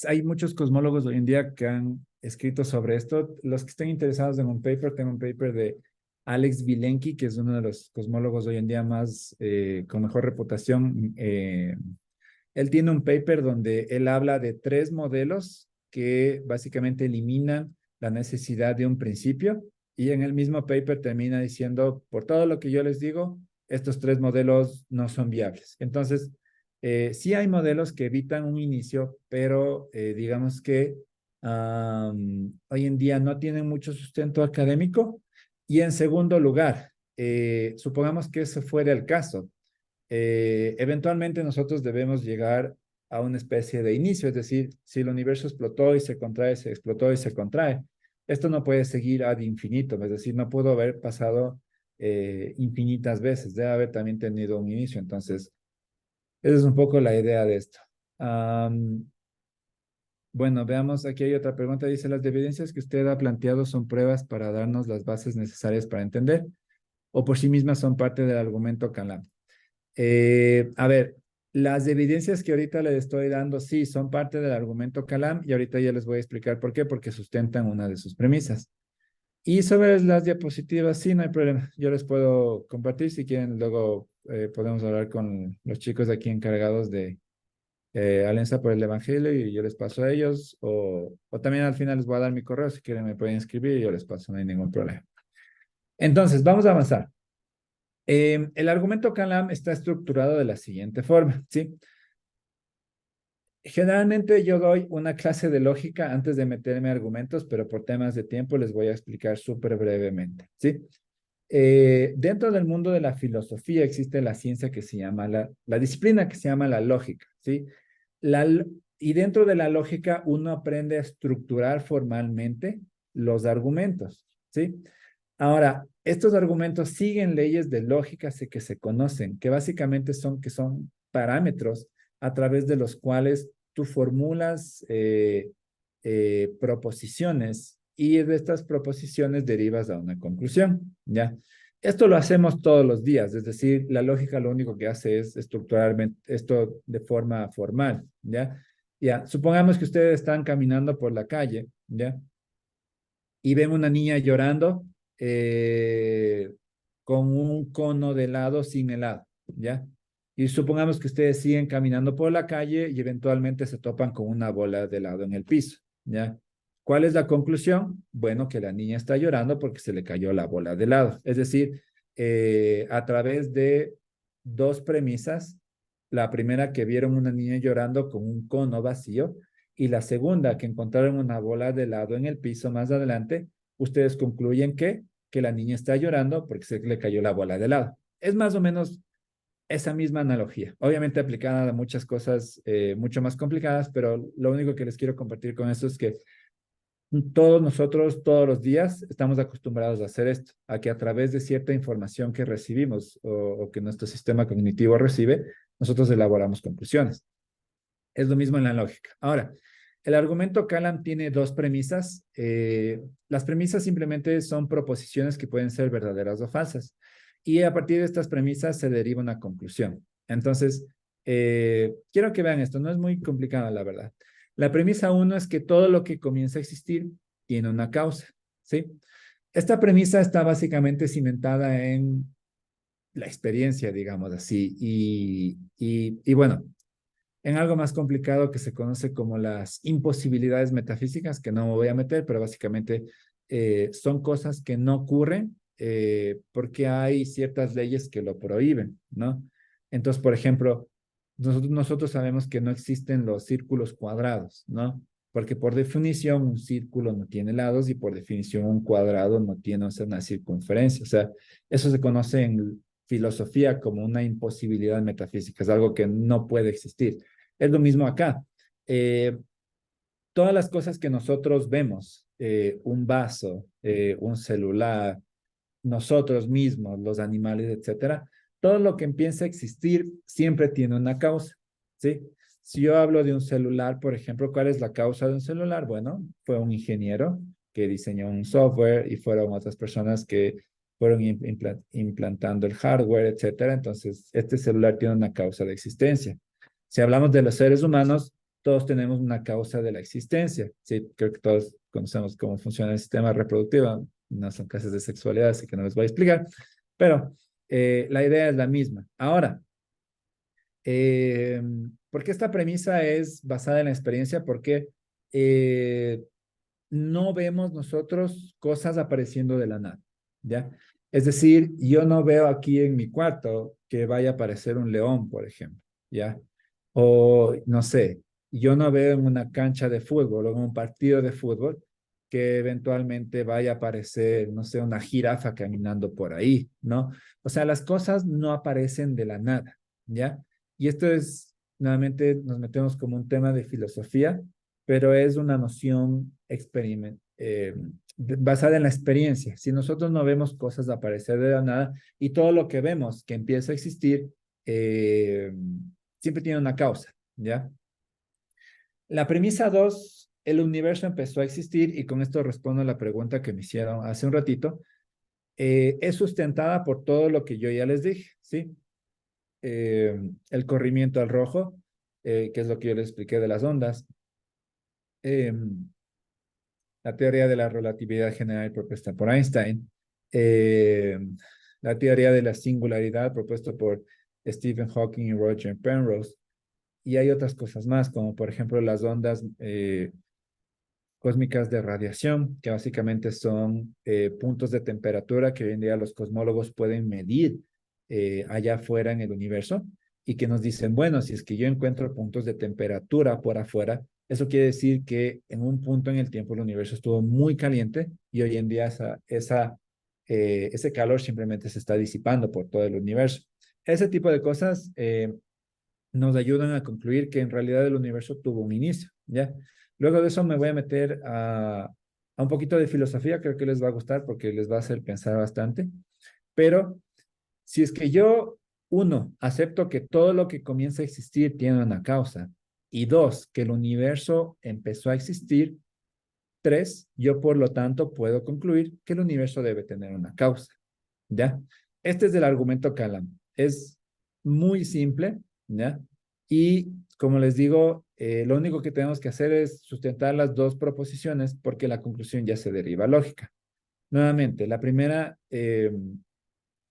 hay muchos cosmólogos hoy en día que han escrito sobre esto. Los que estén interesados en un paper, tengo un paper de Alex Vilenki, que es uno de los cosmólogos hoy en día más con mejor reputación. Él tiene un paper donde él habla de tres modelos que básicamente eliminan la necesidad de un principio, y en el mismo paper termina diciendo, por todo lo que yo les digo, estos tres modelos no son viables. Entonces, sí hay modelos que evitan un inicio, pero digamos que hoy en día no tienen mucho sustento académico. Y en segundo lugar, supongamos que ese fuera el caso, eventualmente nosotros debemos llegar a una especie de inicio, es decir, si el universo explotó y se contrae, se explotó y se contrae, esto no puede seguir ad infinitum, es decir, no pudo haber pasado infinitas veces, debe haber también tenido un inicio. Entonces, esa es un poco la idea de esto. Bueno, veamos, aquí hay otra pregunta, dice, ¿las evidencias que usted ha planteado son pruebas para darnos las bases necesarias para entender, o por sí mismas son parte del argumento Kalam? A ver, las evidencias que ahorita les estoy dando, sí, son parte del argumento Kalam, y ahorita ya les voy a explicar por qué, porque sustentan una de sus premisas. Y sobre las diapositivas, sí, no hay problema. Yo les puedo compartir si quieren, luego podemos hablar con los chicos aquí encargados de Alianza por el Evangelio y yo les paso a ellos, o también al final les voy a dar mi correo, si quieren me pueden escribir y yo les paso, no hay ningún problema. Entonces, vamos a avanzar. El argumento Kalam está estructurado de la siguiente forma, ¿sí? Generalmente yo doy una clase de lógica antes de meterme a argumentos, pero por temas de tiempo les voy a explicar súper brevemente, ¿sí? Dentro del mundo de la filosofía existe la ciencia que se llama, la disciplina que se llama la lógica, ¿sí? Y dentro de la lógica uno aprende a estructurar formalmente los argumentos, ¿sí? Ahora, estos argumentos siguen leyes de lógica que se conocen, que básicamente son parámetros a través de los cuales tú formulas proposiciones y de estas proposiciones derivas a una conclusión, ¿ya? Esto lo hacemos todos los días, es decir, la lógica lo único que hace es estructurar esto de forma formal, ¿ya? Ya, supongamos que ustedes están caminando por la calle, ¿ya? Y ven una niña llorando eh, con un cono de helado sin helado, ¿ya? Y supongamos que ustedes siguen caminando por la calle y eventualmente se topan con una bola de helado en el piso, ¿ya? ¿Cuál es la conclusión? Bueno, que la niña está llorando porque se le cayó la bola de helado. Es decir, a través de dos premisas, la primera que vieron una niña llorando con un cono vacío, y la segunda, que encontraron una bola de helado en el piso más adelante, ustedes concluyen que la niña está llorando porque se le cayó la bola de helado. Es más o menos esa misma analogía, obviamente aplicada a muchas cosas mucho más complicadas, pero lo único que les quiero compartir con esto es que todos nosotros, todos los días, estamos acostumbrados a hacer esto, a que a través de cierta información que recibimos o que nuestro sistema cognitivo recibe, nosotros elaboramos conclusiones. Es lo mismo en la lógica. Ahora, el argumento Kalam tiene dos premisas. Las premisas simplemente son proposiciones que pueden ser verdaderas o falsas. Y a partir de estas premisas se deriva una conclusión. Entonces, quiero que vean esto. No es muy complicado, la verdad. La premisa uno es que todo lo que comienza a existir tiene una causa, ¿sí? Esta premisa está básicamente cimentada en la experiencia, digamos así. Y bueno, en algo más complicado que se conoce como las imposibilidades metafísicas, que no me voy a meter, pero básicamente son cosas que no ocurren porque hay ciertas leyes que lo prohíben, ¿no? Entonces, por ejemplo, nosotros sabemos que no existen los círculos cuadrados, ¿no? Porque por definición un círculo no tiene lados y por definición un cuadrado no tiene, o sea, una circunferencia. O sea, eso se conoce en filosofía como una imposibilidad metafísica, es algo que no puede existir. Es lo mismo acá. Todas las cosas que nosotros vemos, un vaso, un celular, nosotros mismos, los animales, etcétera, todo lo que empieza a existir siempre tiene una causa, ¿sí? Si yo hablo de un celular, por ejemplo, ¿cuál es la causa de un celular? Bueno, fue un ingeniero que diseñó un software y fueron otras personas que fueron implantando el hardware, etcétera. Entonces, este celular tiene una causa de existencia. Si hablamos de los seres humanos, todos tenemos una causa de la existencia. Sí, creo que todos conocemos cómo funciona el sistema reproductivo. No son clases de sexualidad, así que no les voy a explicar. Pero la idea es la misma. Ahora, porque esta premisa es basada en la experiencia, porque no vemos nosotros cosas apareciendo de la nada, ¿ya? Es decir, yo no veo aquí en mi cuarto que vaya a aparecer un león, por ejemplo, ¿ya? O no sé, yo no veo en una cancha de fútbol o en un partido de fútbol que eventualmente vaya a aparecer, no sé, una jirafa caminando por ahí, ¿no? O sea, las cosas no aparecen de la nada, ¿ya? Y esto es, nuevamente, nos metemos como un tema de filosofía, pero es una noción basada en la experiencia. Si nosotros no vemos cosas aparecer de la nada y todo lo que vemos que empieza a existir, eh, siempre tiene una causa, ¿ya? La premisa 2, el universo empezó a existir y con esto respondo a la pregunta que me hicieron hace un ratito. Es sustentada por todo lo que yo ya les dije, ¿sí? El corrimiento al rojo, que es lo que yo les expliqué de las ondas, eh, la teoría de la relatividad general propuesta por Einstein, eh, la teoría de la singularidad propuesta por Stephen Hawking y Roger Penrose, y hay otras cosas más, como por ejemplo las ondas cósmicas de radiación, que básicamente son puntos de temperatura que hoy en día los cosmólogos pueden medir allá afuera en el universo y que nos dicen, bueno, si es que yo encuentro puntos de temperatura por afuera, eso quiere decir que en un punto en el tiempo el universo estuvo muy caliente y hoy en día ese calor simplemente se está disipando por todo el universo. Ese tipo de cosas nos ayudan a concluir que en realidad el universo tuvo un inicio, ¿ya? Luego de eso me voy a meter a un poquito de filosofía, creo que les va a gustar porque les va a hacer pensar bastante, pero si es que yo, uno, acepto que todo lo que comienza a existir tiene una causa, y dos, que el universo empezó a existir, tres, yo por lo tanto puedo concluir que el universo debe tener una causa, ¿ya? Este es el argumento Kalam. Es muy simple, ¿ya? Y como les digo, lo único que tenemos que hacer es sustentar las dos proposiciones porque la conclusión ya se deriva lógica. Nuevamente, la primera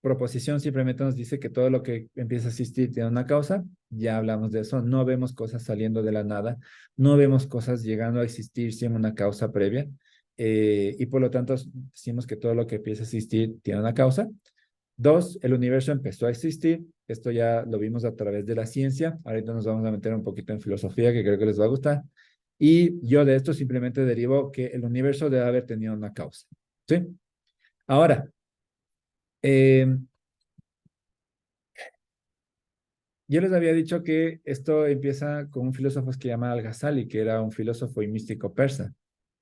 proposición simplemente nos dice que todo lo que empieza a existir tiene una causa. Ya hablamos de eso. No vemos cosas saliendo de la nada. No vemos cosas llegando a existir sin una causa previa. Y por lo tanto, decimos que todo lo que empieza a existir tiene una causa. Dos, el universo empezó a existir. Esto ya lo vimos a través de la ciencia. Ahorita nos vamos a meter un poquito en filosofía, que creo que les va a gustar. Y yo de esto simplemente derivo que el universo debe haber tenido una causa. ¿Sí? Ahora, eh, yo les había dicho que esto empieza con un filósofo que se llama Al-Ghazali, que era un filósofo y místico persa,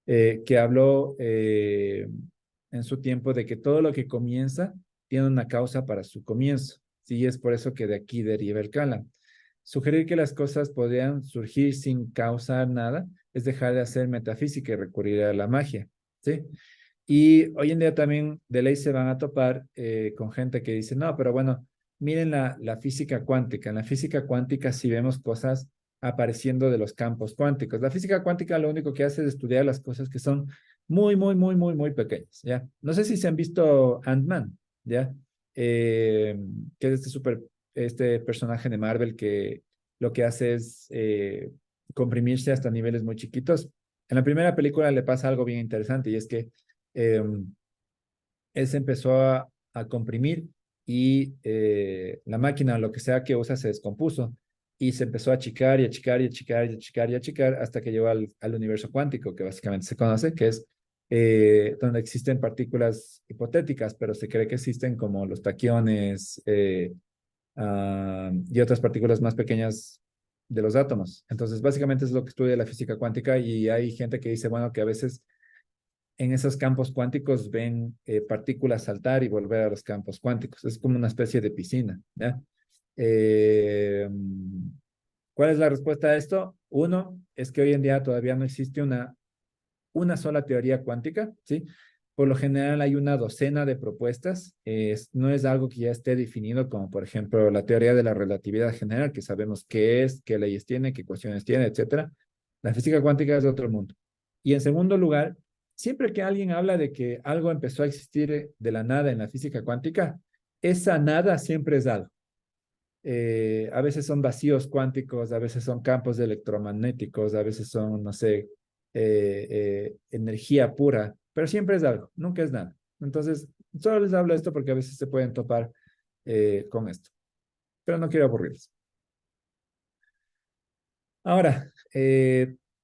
que habló en su tiempo de que todo lo que comienza tiene una causa para su comienzo. Sí, es por eso que de aquí deriva el Kalam. Sugerir que las cosas podrían surgir sin causar nada es dejar de hacer metafísica y recurrir a la magia. ¿Sí? Y hoy en día también de ley se van a topar con gente que dice, no, pero bueno, miren la física cuántica. En la física cuántica sí vemos cosas apareciendo de los campos cuánticos. La física cuántica lo único que hace es estudiar las cosas que son muy, muy, muy, muy, muy pequeñas, ¿ya? No sé si se han visto Ant-Man, ¿ya? Que es este personaje de Marvel que lo que hace es comprimirse hasta niveles muy chiquitos. En la primera película le pasa algo bien interesante y es que él se empezó a comprimir y la máquina, lo que sea que usa, se descompuso y se empezó a achicar y achicar y achicar y achicar y achicar hasta que llegó al universo cuántico, que básicamente se conoce, que es donde existen partículas hipotéticas, pero se cree que existen como los taquiones y otras partículas más pequeñas de los átomos. Entonces, básicamente es lo que estudia la física cuántica y hay gente que dice, bueno, que a veces en esos campos cuánticos ven partículas saltar y volver a los campos cuánticos. Es como una especie de piscina, ¿ya? Eh, ¿Cuál es la respuesta a esto? Uno, es que hoy en día todavía no existe una sola teoría cuántica, ¿sí? Por lo general hay una docena de propuestas. No es algo que ya esté definido, como por ejemplo la teoría de la relatividad general, que sabemos qué es, qué leyes tiene, qué ecuaciones tiene, etcétera. La física cuántica es de otro mundo. Y en segundo lugar, siempre que alguien habla de que algo empezó a existir de la nada en la física cuántica, esa nada siempre es algo. A veces son vacíos cuánticos, a veces son campos electromagnéticos, a veces son, no sé, energía pura, pero siempre es algo, nunca es nada. Entonces, solo les hablo esto porque a veces se pueden topar con esto, pero no quiero aburrirles. Ahora,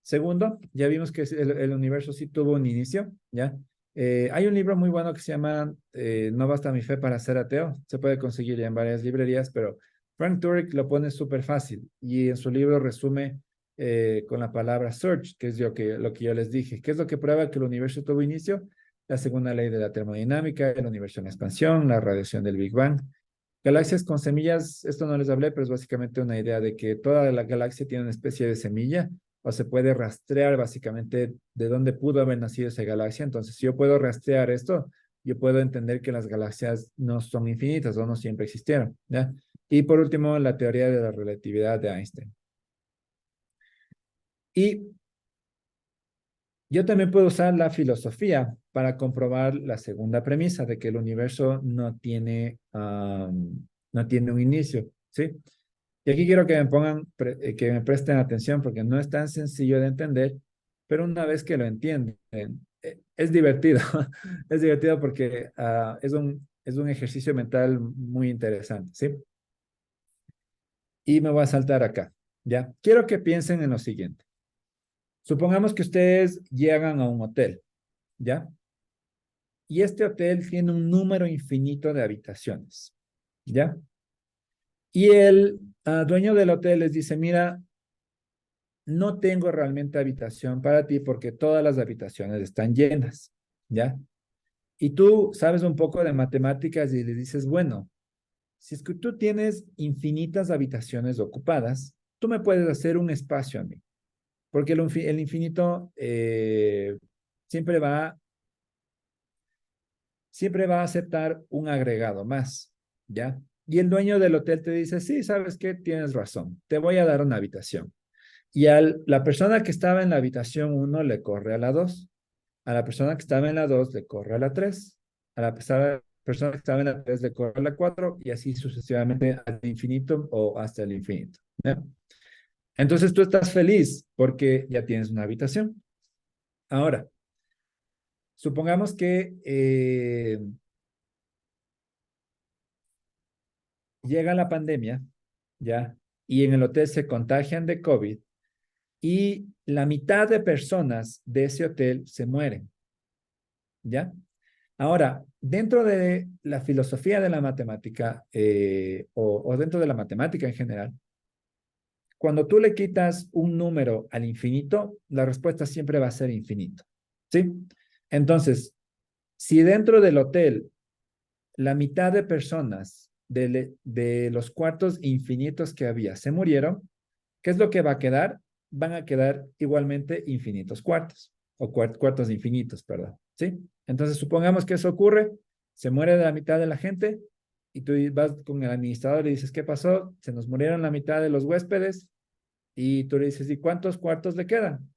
segundo, ya vimos que el universo sí tuvo un inicio, ¿ya? Hay un libro muy bueno que se llama No basta mi fe para ser ateo. Se puede conseguir ya en varias librerías, pero Frank Turek lo pone súper fácil y en su libro resume con la palabra search, que es lo que yo les dije. ¿Qué es lo que prueba que el universo tuvo inicio? La segunda ley de la termodinámica, el universo en expansión, la radiación del Big Bang. Galaxias con semillas, esto no les hablé, pero es básicamente una idea de que toda la galaxia tiene una especie de semilla o se puede rastrear básicamente de dónde pudo haber nacido esa galaxia. Entonces, si yo puedo rastrear esto, yo puedo entender que las galaxias no son infinitas o no siempre existieron, ¿ya? Y por último, la teoría de la relatividad de Einstein. Y yo también puedo usar la filosofía para comprobar la segunda premisa de que el universo no tiene un inicio, ¿sí? Y aquí quiero que me pongan, que me presten atención porque no es tan sencillo de entender, pero una vez que lo entienden, es divertido. Es divertido porque es un ejercicio mental muy interesante, ¿sí? Y me voy a saltar acá, ¿ya? Quiero que piensen en lo siguiente. Supongamos que ustedes llegan a un hotel, ¿ya? Y este hotel tiene un número infinito de habitaciones, ¿ya? Y el dueño del hotel les dice, mira, no tengo realmente habitación para ti porque todas las habitaciones están llenas, ¿ya? Y tú sabes un poco de matemáticas y le dices, bueno, si es que tú tienes infinitas habitaciones ocupadas, tú me puedes hacer un espacio a mí, porque el infinito siempre va, siempre va a aceptar un agregado más, ¿ya? Y el dueño del hotel te dice, sí, ¿sabes qué? Tienes razón, te voy a dar una habitación. Y la persona que estaba en la habitación uno le corre a la 2. A la persona que estaba en la 2 le corre a la 3. A la persona que estaba en la 3 le corre a la 4 y así sucesivamente al infinito o hasta el infinito, ¿ya? Entonces tú estás feliz porque ya tienes una habitación. Ahora, supongamos que llega la pandemia, ¿ya? Y en el hotel se contagian de COVID y la mitad de personas de ese hotel se mueren, ¿ya? Ahora, dentro de la filosofía de la matemática o dentro de la matemática en general, cuando tú le quitas un número al infinito, la respuesta siempre va a ser infinito, ¿sí? Entonces, si dentro del hotel la mitad de personas de los cuartos infinitos que había se murieron, ¿qué es lo que va a quedar? Van a quedar igualmente infinitos cuartos, o cuartos infinitos, perdón, ¿sí? Entonces, supongamos que eso ocurre, se muere la mitad de la gente, y tú vas con el administrador y dices, ¿qué pasó? Se nos murieron la mitad de los huéspedes, y tú le dices, ¿y cuántos cuartos le quedan?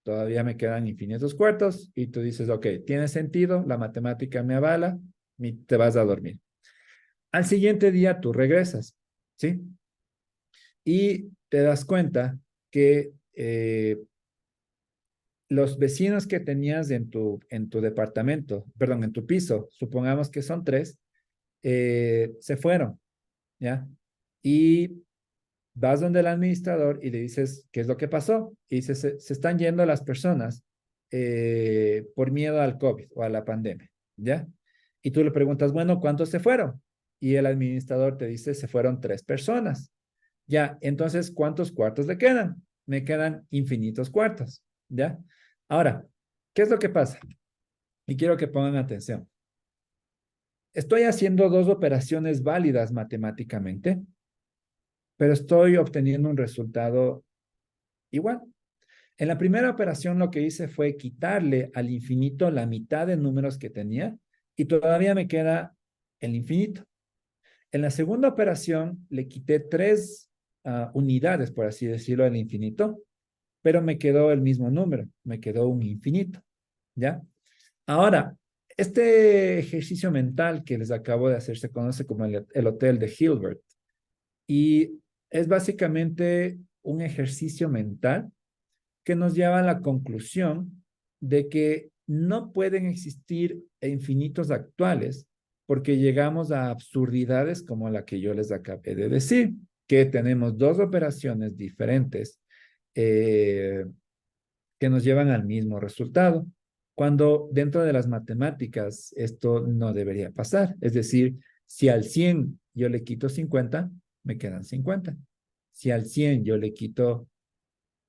Todavía me quedan infinitos cuartos, y tú dices, ok, tiene sentido, la matemática me avala, te vas a dormir. Al siguiente día tú regresas, ¿sí? y te das cuenta que los vecinos que tenías en tu departamento, perdón, en tu piso, supongamos que son tres, se fueron, ¿ya? Y vas donde el administrador y le dices, ¿qué es lo que pasó? Y dice, se están yendo las personas por miedo al COVID o a la pandemia, ¿ya? Y tú le preguntas, bueno, ¿cuántos se fueron? Y el administrador te dice, se fueron tres personas. Ya, entonces, ¿cuántos cuartos le quedan? Me quedan infinitos cuartos, ¿ya? Ahora, ¿qué es lo que pasa? Y quiero que pongan atención. Estoy haciendo dos operaciones válidas matemáticamente, pero estoy obteniendo un resultado igual. En la primera operación lo que hice fue quitarle al infinito la mitad de números que tenía y todavía me queda el infinito. En la segunda operación le quité tres unidades, por así decirlo, del infinito, pero me quedó el mismo número, me quedó un infinito, ¿ya? Ahora, este ejercicio mental que les acabo de hacer se conoce como el Hotel de Hilbert y es básicamente un ejercicio mental que nos lleva a la conclusión de que no pueden existir infinitos actuales porque llegamos a absurdidades como la que yo les acabé de decir, que tenemos dos operaciones diferentes eh, que nos llevan al mismo resultado, cuando dentro de las matemáticas esto no debería pasar. Es decir, si al 100 yo le quito 50, me quedan 50. Si al 100 yo le quito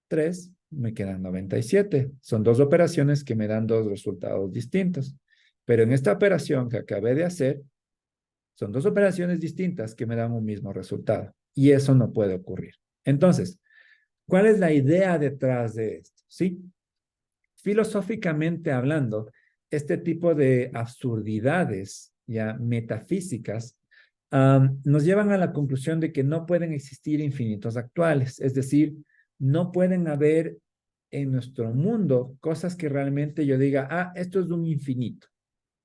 3, me quedan 97. Son dos operaciones que me dan dos resultados distintos. Pero en esta operación que acabé de hacer, son dos operaciones distintas que me dan un mismo resultado. Y eso no puede ocurrir. Entonces, ¿cuál es la idea detrás de esto? ¿Sí? Filosóficamente hablando, este tipo de absurdidades ya metafísicas nos llevan a la conclusión de que no pueden existir infinitos actuales, es decir, no pueden haber en nuestro mundo cosas que realmente yo diga, esto es un infinito,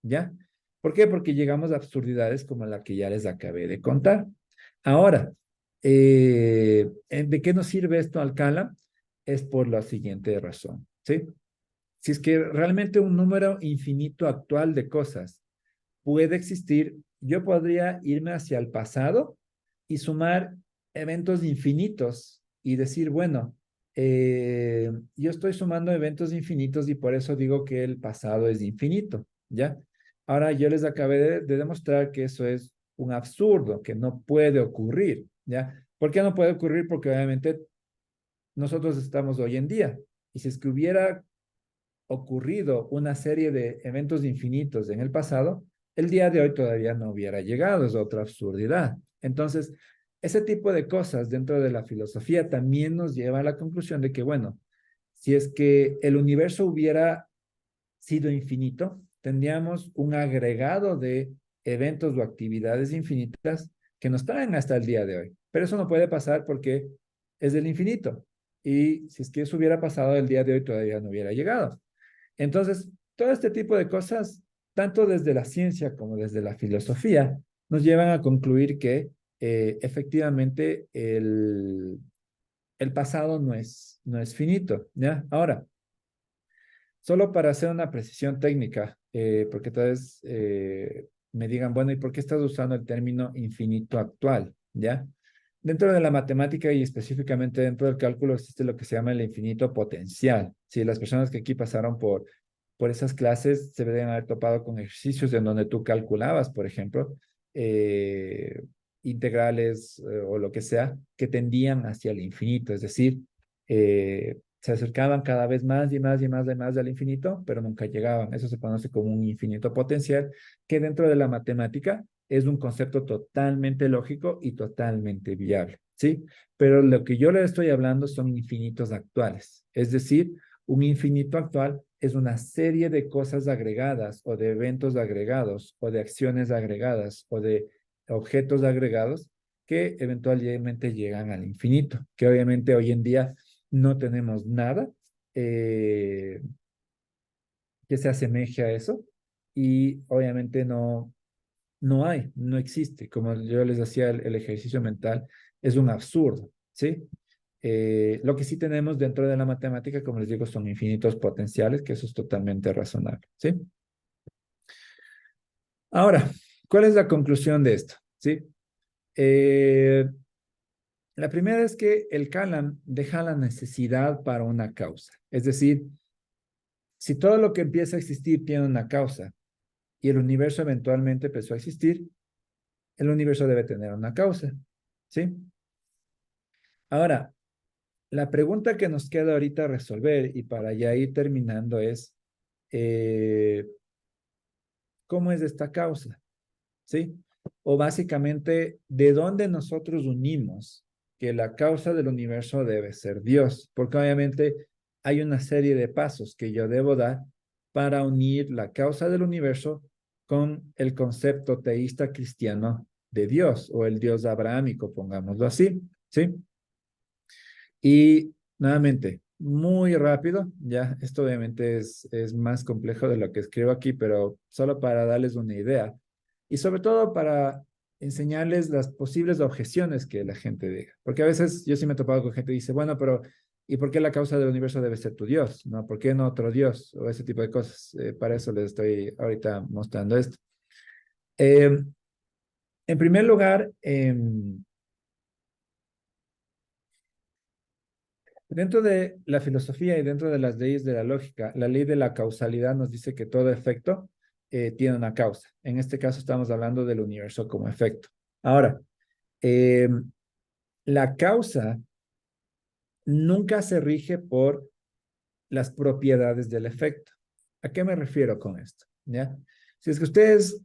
¿ya? ¿Por qué? Porque llegamos a absurdidades como la que ya les acabé de contar. Ahora, ¿de qué nos sirve esto, Alcala? Es por la siguiente razón, ¿sí? Si es que realmente un número infinito actual de cosas puede existir, yo podría irme hacia el pasado y sumar eventos infinitos y decir, bueno, yo estoy sumando eventos infinitos y por eso digo que el pasado es infinito, ¿ya? Ahora yo les acabé de demostrar que eso es un absurdo, que no puede ocurrir, ¿ya? ¿Por qué no puede ocurrir? Porque obviamente nosotros estamos hoy en día. Y si es que hubiera ocurrido una serie de eventos infinitos en el pasado, el día de hoy todavía no hubiera llegado, es otra absurdidad. Entonces, ese tipo de cosas dentro de la filosofía también nos lleva a la conclusión de que, bueno, si es que el universo hubiera sido infinito, tendríamos un agregado de eventos o actividades infinitas que nos traen hasta el día de hoy. Pero eso no puede pasar porque es del infinito. Y si es que eso hubiera pasado el día de hoy, todavía no hubiera llegado. Entonces, todo este tipo de cosas, tanto desde la ciencia como desde la filosofía, nos llevan a concluir que efectivamente el pasado no es finito, ¿ya? Ahora, solo para hacer una precisión técnica, porque tal vez me digan, bueno, ¿y por qué estás usando el término infinito actual? ¿Ya? Dentro de la matemática y específicamente dentro del cálculo existe lo que se llama el infinito potencial. Si las personas que aquí pasaron por esas clases se deben haber topado con ejercicios en donde tú calculabas, por ejemplo, eh, integrales o lo que sea, que tendían hacia el infinito, es decir, se acercaban cada vez más y más y más y más al infinito, pero nunca llegaban. Eso se conoce como un infinito potencial, que dentro de la matemática es un concepto totalmente lógico y totalmente viable, ¿sí? Pero lo que yo le estoy hablando son infinitos actuales, es decir, un infinito actual es una serie de cosas agregadas o de eventos agregados o de acciones agregadas o de objetos agregados que eventualmente llegan al infinito, que obviamente hoy en día no tenemos nada que se asemeje a eso y obviamente no existe. Como yo les hacía el ejercicio mental, es un absurdo, ¿sí? Lo que sí tenemos dentro de la matemática, como les digo, son infinitos potenciales, que eso es totalmente razonable, ¿sí? Ahora, ¿cuál es la conclusión de esto? ¿Sí? Eh, la primera es que el Kalam deja la necesidad para una causa. Es decir, si todo lo que empieza a existir tiene una causa y el universo eventualmente empezó a existir, el universo debe tener una causa, ¿sí? Ahora, la pregunta que nos queda ahorita resolver y para ya ir terminando es, eh, ¿cómo es esta causa? ¿Sí? O básicamente, ¿de dónde nosotros unimos que la causa del universo debe ser Dios? Porque obviamente hay una serie de pasos que yo debo dar para unir la causa del universo con el concepto teísta cristiano de Dios o el Dios abrahámico, pongámoslo así, ¿sí? Y nuevamente, muy rápido, ya, esto obviamente es más complejo de lo que escribo aquí, pero solo para darles una idea y sobre todo para enseñarles las posibles objeciones que la gente diga. Porque a veces yo sí me he topado con gente que dice, bueno, pero ¿y por qué la causa del universo debe ser tu Dios? ¿No? ¿Por qué no otro Dios? O ese tipo de cosas. Para eso les estoy ahorita mostrando esto. Eh, en primer lugar, dentro de la filosofía y dentro de las leyes de la lógica, la ley de la causalidad nos dice que todo efecto tiene una causa. En este caso estamos hablando del universo como efecto. Ahora, eh, la causa nunca se rige por las propiedades del efecto. ¿A qué me refiero con esto? ¿Ya? Si es que ustedes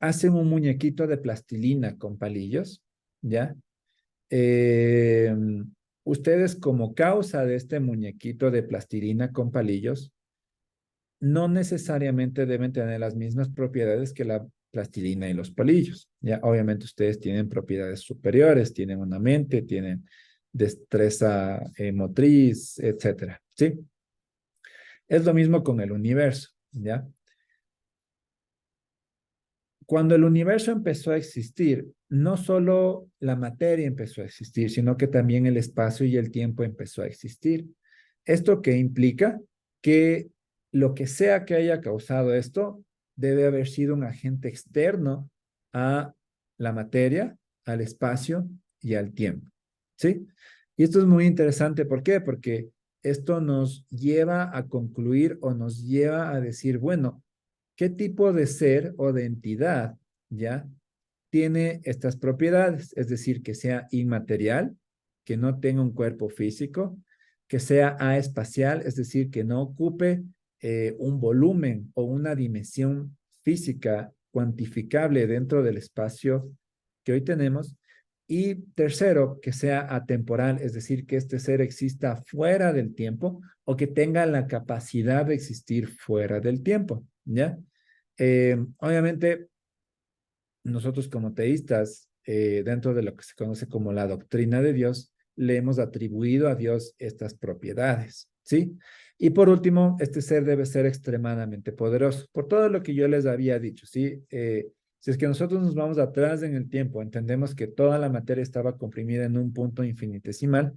hacen un muñequito de plastilina con palillos, ¿ya? Eh, ustedes como causa de este muñequito de plastilina con palillos, no necesariamente deben tener las mismas propiedades que la plastilina y los palillos. Ya, obviamente ustedes tienen propiedades superiores, tienen una mente, tienen destreza motriz, etcétera. ¿Sí? Es lo mismo con el universo, ¿ya? Cuando el universo empezó a existir, no solo la materia empezó a existir, sino que también el espacio y el tiempo empezó a existir. ¿Esto qué implica? Que lo que sea que haya causado esto debe haber sido un agente externo a la materia, al espacio y al tiempo. ¿Sí? Y esto es muy interesante. ¿Por qué? Porque esto nos lleva a concluir o nos lleva a decir, bueno, ¿qué tipo de ser o de entidad, ya, tiene estas propiedades? Es decir, que sea inmaterial, que no tenga un cuerpo físico, que sea aespacial, es decir, que no ocupe un volumen o una dimensión física cuantificable dentro del espacio que hoy tenemos. Y tercero, que sea atemporal, es decir, que este ser exista fuera del tiempo o que tenga la capacidad de existir fuera del tiempo, ¿ya? Obviamente, nosotros como teístas, dentro de lo que se conoce como la doctrina de Dios, le hemos atribuido a Dios estas propiedades, ¿sí? Y por último, este ser debe ser extremadamente poderoso, por todo lo que yo les había dicho, ¿sí? Si es que nosotros nos vamos atrás en el tiempo, entendemos que toda la materia estaba comprimida en un punto infinitesimal,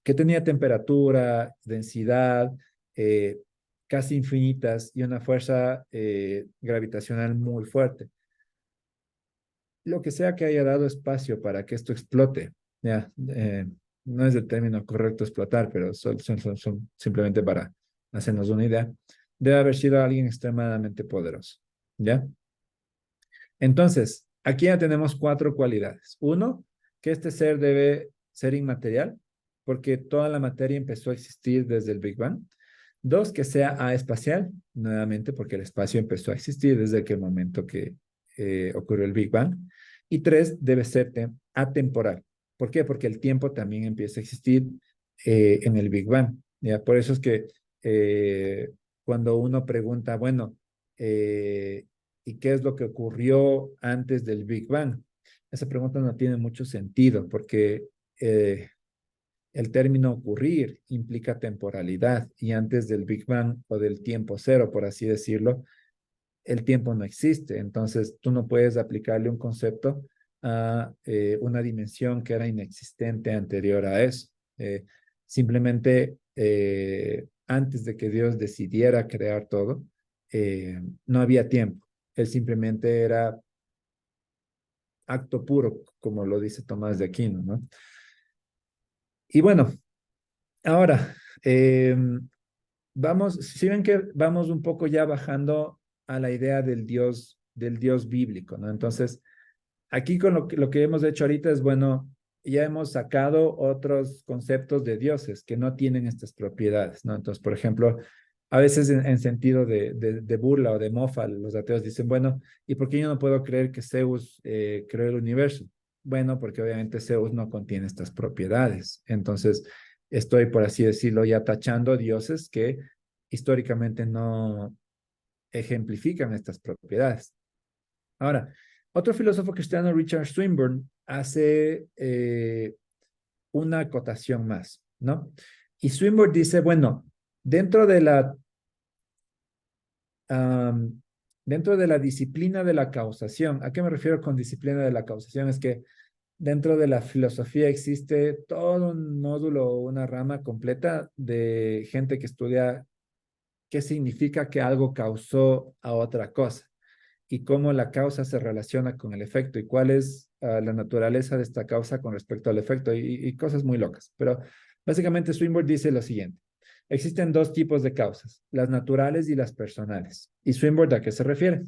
que tenía temperatura, densidad, eh, casi infinitas y una fuerza gravitacional muy fuerte. Lo que sea que haya dado espacio para que esto explote, ya, no es el término correcto explotar, pero son simplemente para hacernos una idea, debe haber sido alguien extremadamente poderoso, ¿ya? Entonces, aquí ya tenemos cuatro cualidades. Uno, que este ser debe ser inmaterial, porque toda la materia empezó a existir desde el Big Bang. Dos, que sea aespacial, nuevamente, porque el espacio empezó a existir desde aquel momento que ocurrió el Big Bang. Y tres, debe ser atemporal. ¿Por qué? Porque el tiempo también empieza a existir en el Big Bang. ¿Ya? Por eso es que cuando uno pregunta, bueno, ¿y qué es lo que ocurrió antes del Big Bang? Esa pregunta no tiene mucho sentido porque el término ocurrir implica temporalidad y antes del Big Bang o del tiempo cero, por así decirlo, el tiempo no existe. Entonces, tú no puedes aplicarle un concepto a una dimensión que era inexistente anterior a eso. Simplemente antes de que Dios decidiera crear todo, no había tiempo. Él simplemente era acto puro, como lo dice Tomás de Aquino, ¿no? Y bueno, ahora, vamos, si ven que vamos un poco ya bajando a la idea del Dios bíblico, ¿no? Entonces, aquí con lo que hemos hecho ahorita es, bueno, ya hemos sacado otros conceptos de dioses que no tienen estas propiedades, ¿no? Entonces, por ejemplo, a veces en sentido de burla o de mofa, los ateos dicen, bueno, ¿y por qué yo no puedo creer que Zeus creó el universo? Bueno, porque obviamente Zeus no contiene estas propiedades. Entonces, estoy, por así decirlo, ya tachando dioses que históricamente no ejemplifican estas propiedades. Ahora, otro filósofo cristiano, Richard Swinburne, hace una acotación más, ¿no? Y Swinburne dice, bueno, dentro de la, um, dentro de la disciplina de la causación, ¿a qué me refiero con disciplina de la causación? Es que dentro de la filosofía existe todo un módulo, una rama completa de gente que estudia qué significa que algo causó a otra cosa y cómo la causa se relaciona con el efecto y cuál es la naturaleza de esta causa con respecto al efecto y cosas muy locas. Pero básicamente Swinburne dice lo siguiente. Existen dos tipos de causas, las naturales y las personales. ¿Y Swinburne a qué se refiere?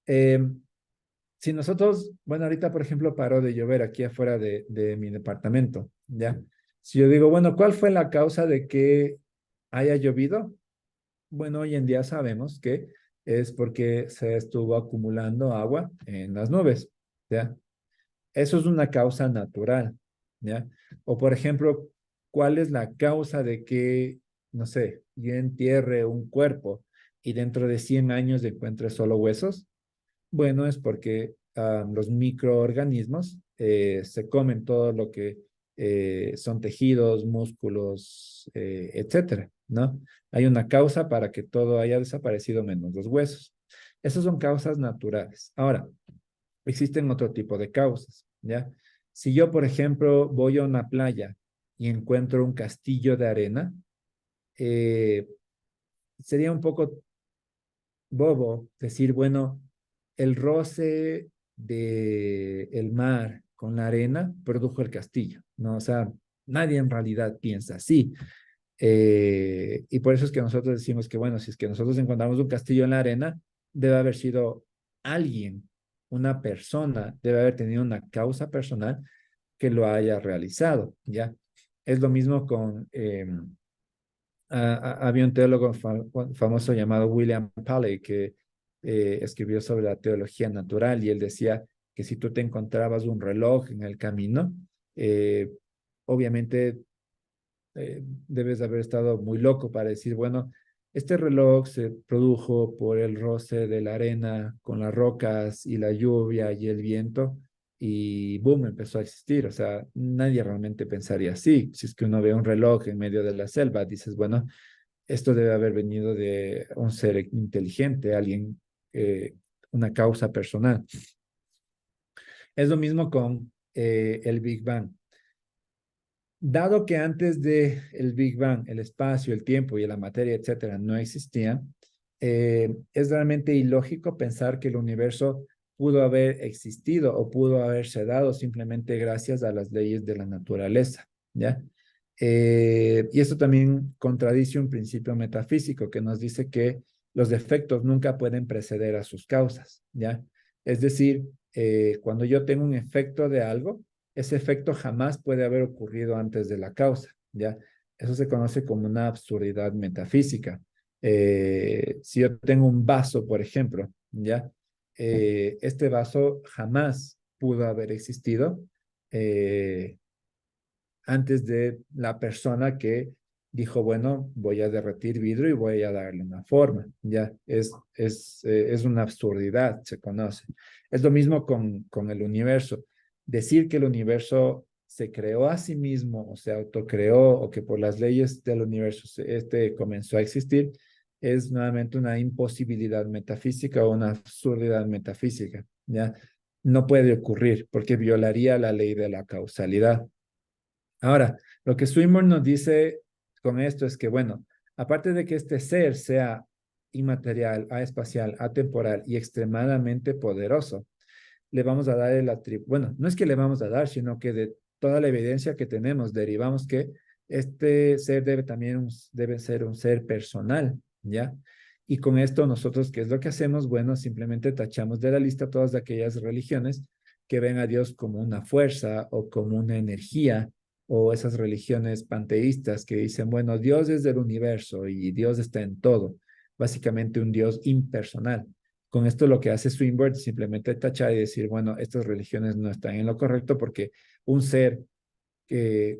Eh, si nosotros, bueno, ahorita por ejemplo paró de llover aquí afuera de mi departamento, ¿ya? Si yo digo, bueno, ¿cuál fue la causa de que haya llovido? Bueno, hoy en día sabemos que es porque se estuvo acumulando agua en las nubes, ¿ya? Eso es una causa natural, ¿ya? O por ejemplo, ¿cuál es la causa de que, no sé, yo entierre un cuerpo y dentro de 100 años encuentre solo huesos? Bueno, es porque los microorganismos se comen todo lo que son tejidos, músculos, etcétera, ¿no? Hay una causa para que todo haya desaparecido menos los huesos. Esas son causas naturales. Ahora, existen otro tipo de causas, ¿ya? Si yo, por ejemplo, voy a una playa y encuentro un castillo de arena, eh, sería un poco bobo decir, bueno, el roce de el mar con la arena produjo el castillo, ¿no? O sea, nadie en realidad piensa así. Y por eso es que nosotros decimos que, bueno, si es que nosotros encontramos un castillo en la arena, debe haber sido alguien, una persona, debe haber tenido una causa personal que lo haya realizado, ¿ya? Es lo mismo con, había un teólogo famoso llamado William Paley que escribió sobre la teología natural y él decía que si tú te encontrabas un reloj en el camino, eh, obviamente debes haber estado muy loco para decir, bueno, este reloj se produjo por el roce de la arena con las rocas y la lluvia y el viento y boom, empezó a existir. O sea, nadie realmente pensaría así. Si es que uno ve un reloj en medio de la selva, dices, bueno, esto debe haber venido de un ser inteligente, alguien, una causa personal. Es lo mismo con el Big Bang. Dado que antes de el Big Bang, el espacio, el tiempo y la materia, etcétera, no existían, es realmente ilógico pensar que el universo pudo haber existido o pudo haberse dado simplemente gracias a las leyes de la naturaleza, ¿ya? Y esto también contradice un principio metafísico que nos dice que los efectos nunca pueden preceder a sus causas, ¿ya? Es decir, cuando yo tengo un efecto de algo, ese efecto jamás puede haber ocurrido antes de la causa, ¿ya? Eso se conoce como una absurdidad metafísica. Si yo tengo un vaso, por ejemplo, ¿ya? Este vaso jamás pudo haber existido antes de la persona que dijo, bueno, voy a derretir vidrio y voy a darle una forma, ¿ya? Es una absurdidad, se conoce. Es lo mismo con el universo. Decir que el universo se creó a sí mismo o se autocreó o que por las leyes del universo este comenzó a existir es nuevamente una imposibilidad metafísica o una absurdidad metafísica, ¿ya? no puede ocurrir porque violaría la ley de la causalidad. Ahora, lo que Swinburne nos dice con esto es que, bueno, aparte de que este ser sea inmaterial, aespacial, atemporal y extremadamente poderoso, le vamos a dar el atributo, bueno, no es que le vamos a dar, sino que de toda la evidencia que tenemos derivamos que este ser debe también debe ser un ser personal, ¿ya? Y con esto nosotros, ¿qué es lo que hacemos? Bueno, simplemente tachamos de la lista todas aquellas religiones que ven a Dios como una fuerza o como una energía, o esas religiones panteístas que dicen, bueno, Dios es del universo y Dios está en todo, básicamente un Dios impersonal. Con esto lo que hace Swinburne es simplemente tachar y decir, bueno, estas religiones no están en lo correcto porque un ser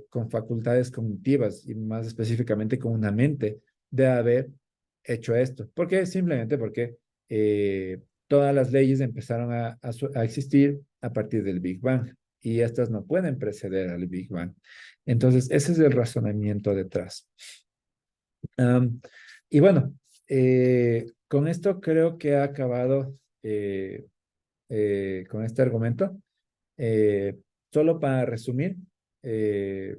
con facultades cognitivas y más específicamente con una mente debe haber hecho esto. ¿Por qué? Simplemente porque todas las leyes empezaron a existir a partir del Big Bang y estas no pueden preceder al Big Bang. Entonces, ese es el razonamiento detrás. Um, y bueno, con esto creo que ha acabado con este argumento. Eh, Solo para resumir, eh,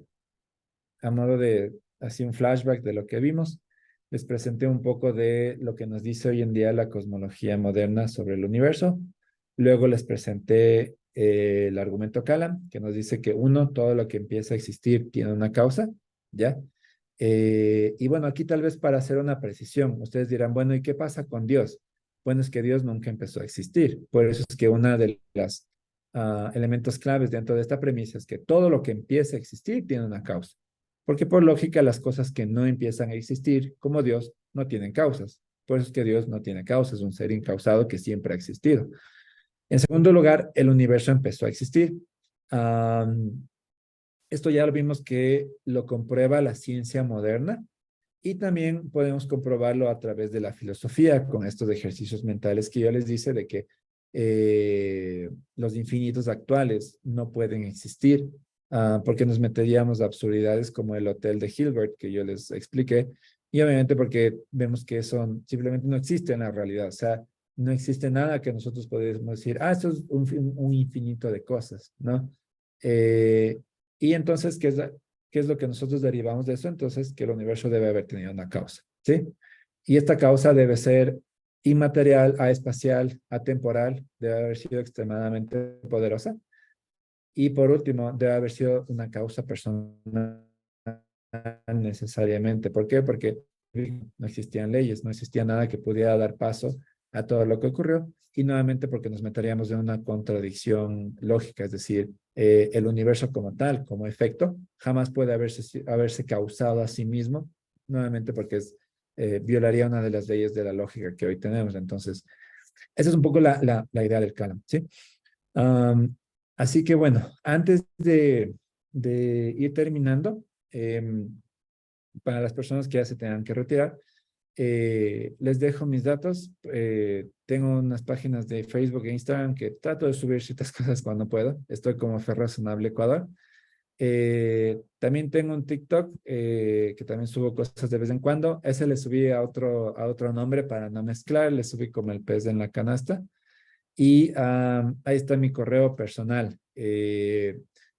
a modo de así un flashback de lo que vimos, les presenté un poco de lo que nos dice hoy en día la cosmología moderna sobre el universo. Luego les presenté el argumento Kalam, que nos dice que uno, todo lo que empieza a existir tiene una causa, ¿ya? Y bueno, aquí tal vez para hacer una precisión, ustedes dirán, bueno, ¿y qué pasa con Dios? Bueno, es que Dios nunca empezó a existir. Por eso es que una de las elementos claves dentro de esta premisa es que todo lo que empieza a existir tiene una causa. Porque por lógica las cosas que no empiezan a existir, como Dios, no tienen causas. Por eso es que Dios no tiene causas, es un ser incausado que siempre ha existido. En segundo lugar, el universo empezó a existir. Esto ya lo vimos que lo comprueba la ciencia moderna y también podemos comprobarlo a través de la filosofía con estos ejercicios mentales que yo les dice de que los infinitos actuales no pueden existir porque nos meteríamos a absurdidades como el hotel de Hilbert que yo les expliqué y obviamente porque vemos que eso simplemente no existe en la realidad, o sea, no existe nada que nosotros podamos decir, esto es un infinito de cosas, ¿no? Eh, y entonces, ¿qué es lo que nosotros derivamos de eso? Entonces, que el universo debe haber tenido una causa, ¿sí? Y esta causa debe ser inmaterial, aespacial, atemporal, debe haber sido extremadamente poderosa. Y por último, debe haber sido una causa personal necesariamente. ¿Por qué? Porque no existían leyes, no existía nada que pudiera dar paso a todo lo que ocurrió. Y nuevamente porque nos meteríamos en una contradicción lógica, es decir, el universo como tal, como efecto, jamás puede haberse causado a sí mismo, nuevamente porque violaría una de las leyes de la lógica que hoy tenemos. Entonces, esa es un poco la idea del Kalam, ¿sí? Um, Así que bueno, antes de ir terminando, para las personas que ya se tengan que retirar, les dejo mis datos. Tengo unas páginas de Facebook e Instagram que trato de subir ciertas cosas cuando puedo. Estoy como Ferrazonable Ecuador. También tengo un TikTok que también subo cosas de vez en cuando. Ese le subí a otro nombre para no mezclar. Le subí como el pez en la canasta. Y ahí está mi correo personal.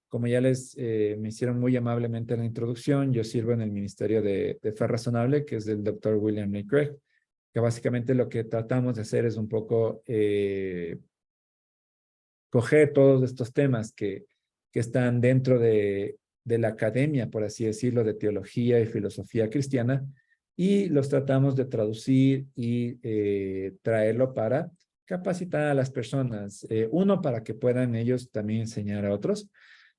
Como ya me hicieron muy amablemente la introducción, yo sirvo en el Ministerio de Fe Razonable, que es del doctor William Lane Craig, que básicamente lo que tratamos de hacer es un poco coger todos estos temas que están dentro de la academia, por así decirlo, de teología y filosofía cristiana, y los tratamos de traducir y traerlo para capacitar a las personas. Uno, para que puedan ellos también enseñar a otros,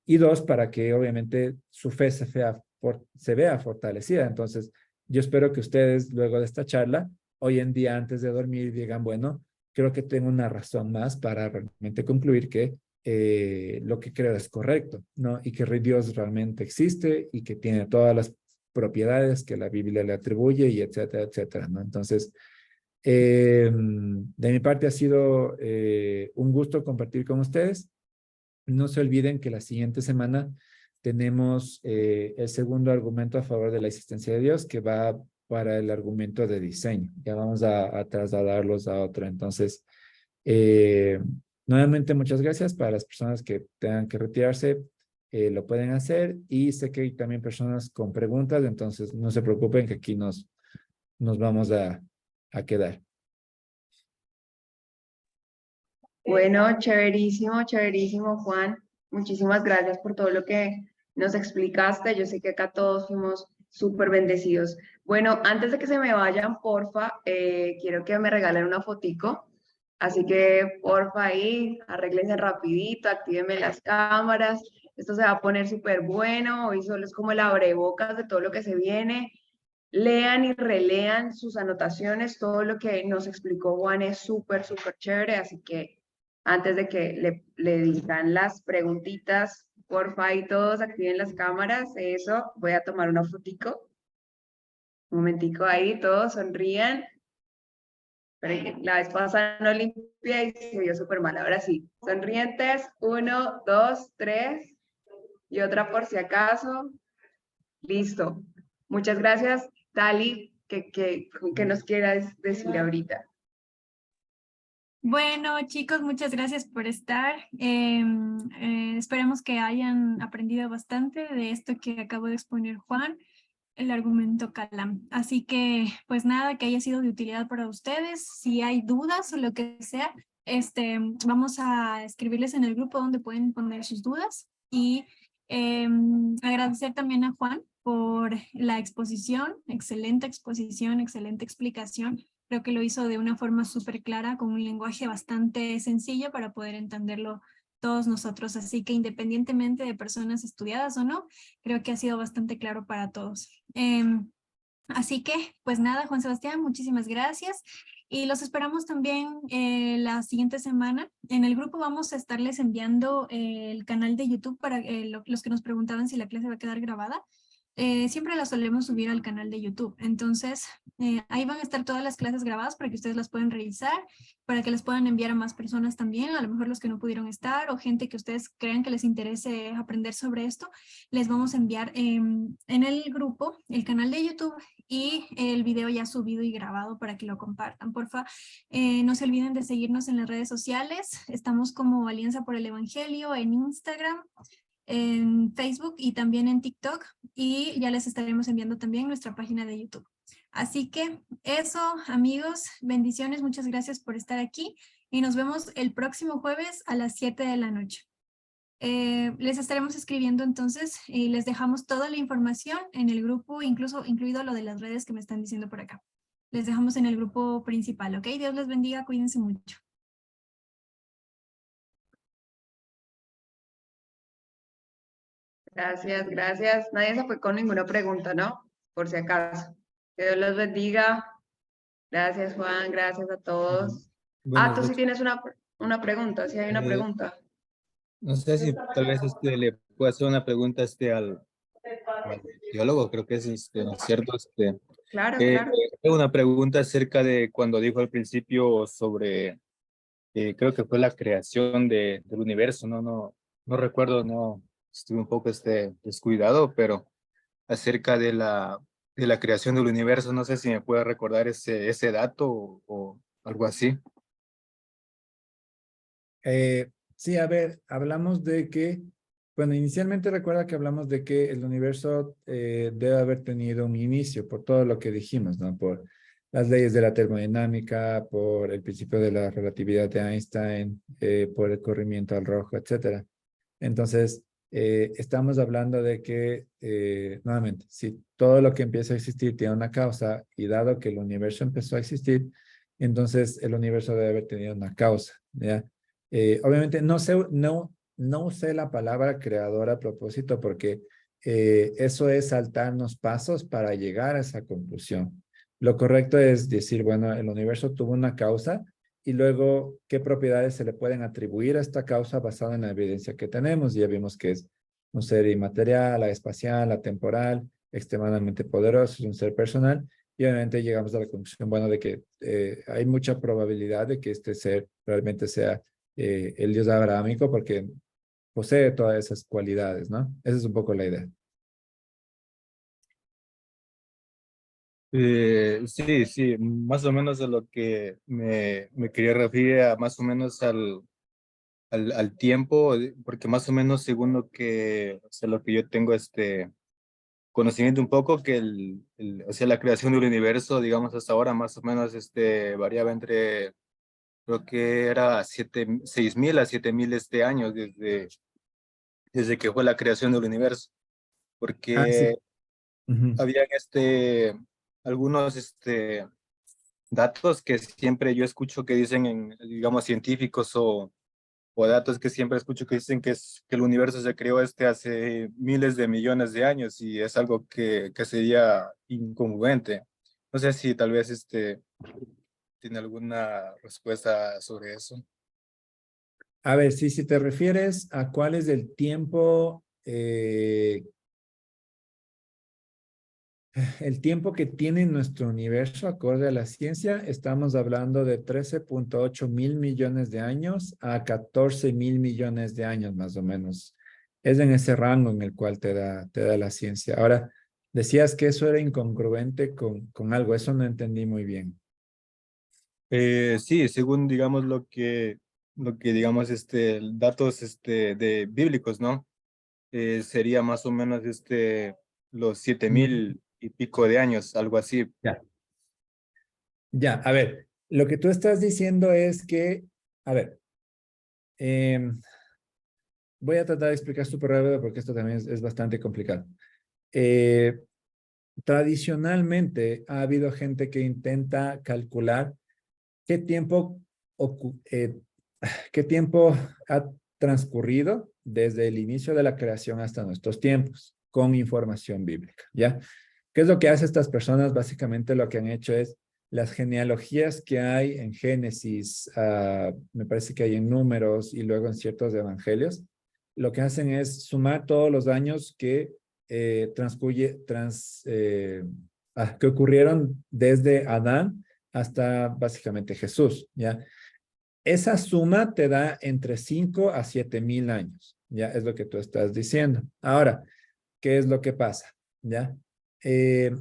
y dos, para que obviamente su fe se vea fortalecida. Entonces, yo espero que ustedes, luego de esta charla, hoy en día, antes de dormir, digan, bueno, creo que tengo una razón más para realmente concluir que lo que creo es correcto, ¿no? Y que Dios realmente existe y que tiene todas las propiedades que la Biblia le atribuye y etcétera, etcétera, ¿no? Entonces, de mi parte ha sido un gusto compartir con ustedes. No se olviden que la siguiente semana tenemos el segundo argumento a favor de la existencia de Dios, que va para el argumento de diseño. Ya vamos a trasladarlos a otro. Entonces, Nuevamente, muchas gracias para las personas que tengan que retirarse. Lo pueden hacer y sé que hay también personas con preguntas, entonces no se preocupen que aquí nos vamos a quedar. Bueno, chéverísimo, chéverísimo, Juan. Muchísimas gracias por todo lo que nos explicaste. Yo sé que acá todos fuimos súper bendecidos. Bueno, antes de que se me vayan, porfa, quiero que me regalen una fotico. Así que, porfa, ahí, arréglense rapidito, actívenme las cámaras. Esto se va a poner súper bueno. Hoy solo es como el abrebocas de todo lo que se viene. Lean y relean sus anotaciones. Todo lo que nos explicó Juan es súper, súper chévere. Así que antes de que le digan las preguntitas, porfa, y todos activen las cámaras. Eso, voy a tomar una fotico. Un momentico ahí, todos sonrían. Pero la vez pasada no limpié y se vio súper mal. Ahora sí, sonrientes. 1, 2, 3. Y otra por si acaso. Listo. Muchas gracias, Tali. ¿Qué nos quieras decir ahorita? Bueno, chicos, muchas gracias por estar. Esperemos que hayan aprendido bastante de esto que acabo de exponer Juan, el argumento Calam. Así que, pues nada, que haya sido de utilidad para ustedes. Si hay dudas o lo que sea, vamos a escribirles en el grupo donde pueden poner sus dudas y agradecer también a Juan por la exposición, excelente explicación. Creo que lo hizo de una forma súper clara, con un lenguaje bastante sencillo para poder entenderlo todos nosotros. Así que independientemente de personas estudiadas o no, creo que ha sido bastante claro para todos. Así que, pues nada, Juan Sebastián, muchísimas gracias. Y los esperamos también la siguiente semana. En el grupo vamos a estarles enviando el canal de YouTube para los que nos preguntaban si la clase va a quedar grabada. Siempre la solemos subir al canal de YouTube. Entonces, ahí van a estar todas las clases grabadas para que ustedes las puedan revisar, para que las puedan enviar a más personas también, a lo mejor los que no pudieron estar o gente que ustedes crean que les interese aprender sobre esto. Les vamos a enviar en el grupo el canal de YouTube y el video ya subido y grabado para que lo compartan. Porfa, no se olviden de seguirnos en las redes sociales. Estamos como Alianza por el Evangelio en Instagram, en Facebook y también en TikTok, y ya les estaremos enviando también nuestra página de YouTube. Así que eso, amigos, bendiciones, muchas gracias por estar aquí y nos vemos el próximo jueves a las 7 de la noche. Les estaremos escribiendo entonces y les dejamos toda la información en el grupo, incluido lo de las redes que me están diciendo por acá. Les dejamos en el grupo principal, ¿ok? Dios les bendiga, cuídense mucho. Gracias, gracias. Nadie se fue con ninguna pregunta, ¿no? Por si acaso. Que Dios los bendiga. Gracias, Juan. Gracias a todos. Buenas Tú sí noches. tienes una pregunta. Sí hay una Eh, pregunta. no sé si tal vez le puedo hacer una pregunta al teólogo, creo que es ¿no es cierto? Claro, claro. Una pregunta acerca de cuando dijo al principio sobre, creo que fue la creación del universo, no recuerdo, no estuve un poco descuidado, pero acerca de la creación del universo, no sé si me puede recordar ese dato o algo así. Sí, a ver, hablamos de que, bueno, inicialmente recuerda que hablamos de que el universo debe haber tenido un inicio por todo lo que dijimos, ¿no? Por las leyes de la termodinámica, por el principio de la relatividad de Einstein, por el corrimiento al rojo, etcétera. Entonces, estamos hablando de que, nuevamente, si todo lo que empieza a existir tiene una causa y dado que el universo empezó a existir, entonces el universo debe haber tenido una causa, ¿ya? Obviamente no usé la palabra creador a propósito porque eso es saltarnos pasos para llegar a esa conclusión. Lo correcto es decir, bueno, el universo tuvo una causa y luego qué propiedades se le pueden atribuir a esta causa basada en la evidencia que tenemos. Ya vimos que es un ser inmaterial, espacial, atemporal, extremadamente poderoso, es un ser personal. Y obviamente llegamos a la conclusión, bueno, de que hay mucha probabilidad de que este ser realmente sea el Dios abrahámico porque posee todas esas cualidades, ¿no? Esa es un poco la idea. Sí, sí, más o menos a lo que me quería referir a más o menos al tiempo, porque más o menos según lo que, o sea, lo que yo tengo conocimiento un poco, que o sea, la creación del universo, digamos, hasta ahora más o menos variaba entre, creo que era 6.000 a 7.000 años desde que fue la creación del universo, Ah, porque sí. Ujú. habían algunos datos que siempre yo escucho que dicen digamos, científicos o datos que siempre escucho que dicen que el universo se creó hace miles de millones de años y es algo que sería incongruente. No sé si tal vez tiene alguna respuesta sobre eso. A ver, sí, si te refieres a cuál es el tiempo, el tiempo que tiene nuestro universo acorde a la ciencia, estamos hablando de 13.8 mil millones de años a 14 mil millones de años más o menos. Es en ese rango en el cual te da la ciencia. Ahora, decías que eso era incongruente con algo, eso no entendí muy bien. Sí, según digamos lo que digamos datos de bíblicos, ¿no? Sería más o menos los 7.000 y pico de años, algo así. Ya. Ya, a ver, lo que tú estás diciendo es que, a ver, em, voy a tratar de explicar súper rápido porque esto también es bastante complicado. Eh, Tradicionalmente ha habido gente que intenta calcular qué tiempo, qué tiempo ha transcurrido desde el inicio de la creación hasta nuestros tiempos con información bíblica, ¿ya? ¿Qué es lo que hacen estas personas? Básicamente lo que han hecho es las genealogías que hay en Génesis, me parece que hay en Números y luego en ciertos evangelios, lo que hacen es sumar todos los años que que ocurrieron desde Adán hasta básicamente Jesús, ¿ya? Esa suma te da entre 5 a 7 mil años, ¿ya? Es lo que tú estás diciendo. Ahora, ¿qué es lo que pasa? ¿Ya? Eh,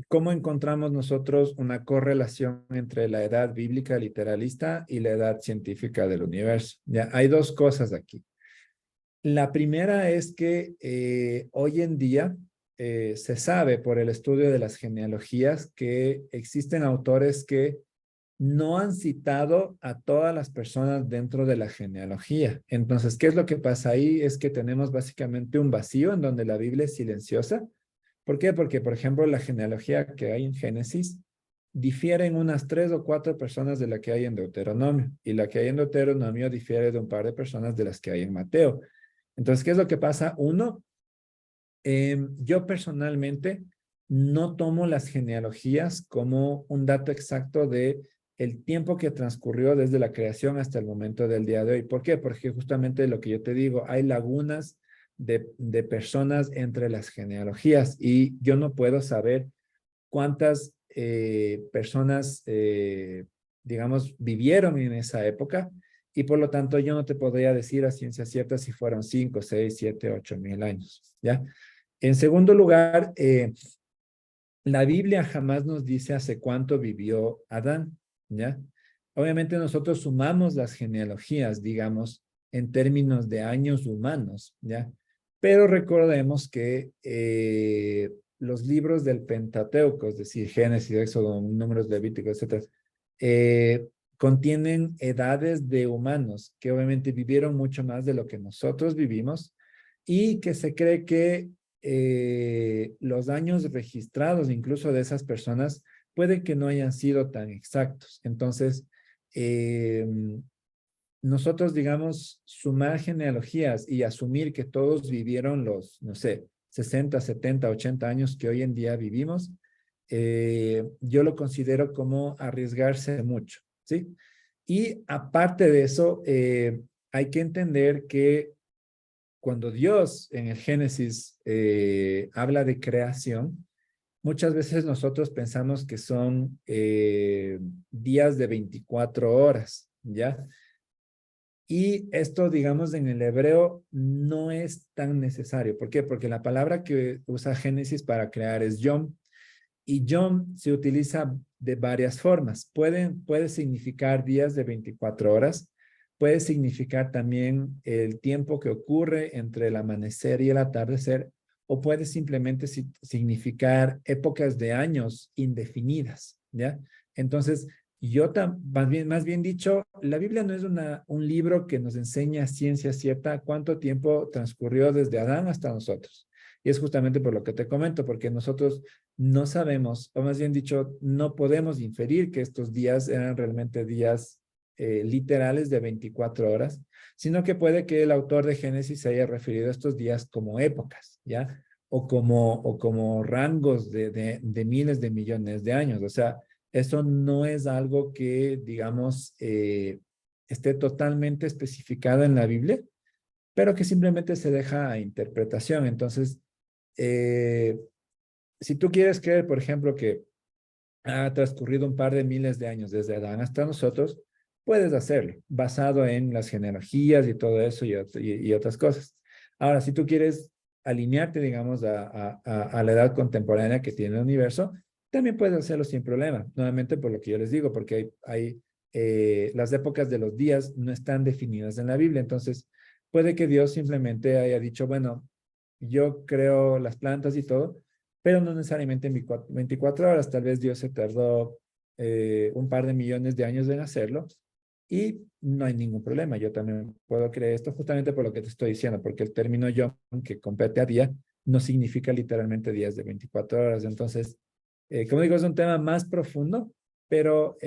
¿Cómo encontramos nosotros una correlación entre la edad bíblica literalista y la edad científica del universo? ¿Ya? Hay dos cosas aquí. La primera es que hoy en día se sabe por el estudio de las genealogías que existen autores que no han citado a todas las personas dentro de la genealogía. Entonces, ¿qué es lo que pasa ahí? Es que tenemos básicamente un vacío en donde la Biblia es silenciosa. ¿Por qué? Porque, por ejemplo, la genealogía que hay en Génesis difiere en unas 3 o 4 personas de la que hay en Deuteronomio, y la que hay en Deuteronomio difiere de un par de personas de las que hay en Mateo. Entonces, ¿qué es lo que pasa? Uno, yo personalmente no tomo las genealogías como un dato exacto de el tiempo que transcurrió desde la creación hasta el momento del día de hoy. ¿Por qué? Porque justamente lo que yo te digo, hay lagunas de personas entre las genealogías y yo no puedo saber cuántas personas, digamos, vivieron en esa época y por lo tanto yo no te podría decir a ciencia cierta si fueron 5, 6, 7, 8 mil años, ¿ya? En segundo lugar, la Biblia jamás nos dice hace cuánto vivió Adán, ¿ya? Obviamente nosotros sumamos las genealogías, digamos, en términos de años humanos, ¿ya? Pero recordemos que los libros del Pentateuco, es decir, Génesis, Éxodo, Números, Levíticos, etcétera, contienen edades de humanos que obviamente vivieron mucho más de lo que nosotros vivimos y que se cree que los años registrados incluso de esas personas puede que no hayan sido tan exactos. Entonces, eh, nosotros, digamos, sumar genealogías y asumir que todos vivieron los, no sé, 60, 70, 80 años que hoy en día vivimos, yo lo considero como arriesgarse mucho, ¿sí? Y aparte de eso, hay que entender que cuando Dios en el Génesis habla de creación, muchas veces nosotros pensamos que son días de 24 horas, ¿ya? Y esto, digamos, en el hebreo no es tan necesario. ¿Por qué? Porque la palabra que usa Génesis para crear es yom, y yom se utiliza de varias formas. Puede significar días de 24 horas, puede significar también el tiempo que ocurre entre el amanecer y el atardecer, o puede simplemente significar épocas de años indefinidas, ¿ya? Entonces, más bien dicho, la Biblia no es un libro que nos enseña a ciencia cierta cuánto tiempo transcurrió desde Adán hasta nosotros. Y es justamente por lo que te comento, porque nosotros no sabemos, o más bien dicho, no podemos inferir que estos días eran realmente días literales de 24 horas, sino que puede que el autor de Génesis se haya referido a estos días como épocas, ¿ya? O como rangos de miles de millones de años. O sea, eso no es algo que, digamos, esté totalmente especificado en la Biblia, pero que simplemente se deja a interpretación. Entonces, eh, si tú quieres creer, por ejemplo, que ha transcurrido un par de miles de años desde Adán hasta nosotros, puedes hacerlo, basado en las genealogías y todo eso y otras cosas. Ahora, si tú quieres alinearte, digamos, a la edad contemporánea que tiene el universo, también puedes hacerlo sin problema. Nuevamente, por lo que yo les digo, porque las épocas de los días no están definidas en la Biblia. Entonces, puede que Dios simplemente haya dicho, bueno, yo creo las plantas y todo, pero no necesariamente en 24 horas. Tal vez Dios se tardó un par de millones de años en hacerlo y no hay ningún problema. Yo también puedo creer esto justamente por lo que te estoy diciendo, porque el término yom, que compete a día, no significa literalmente días de 24 horas. Entonces, como digo, es un tema más profundo, pero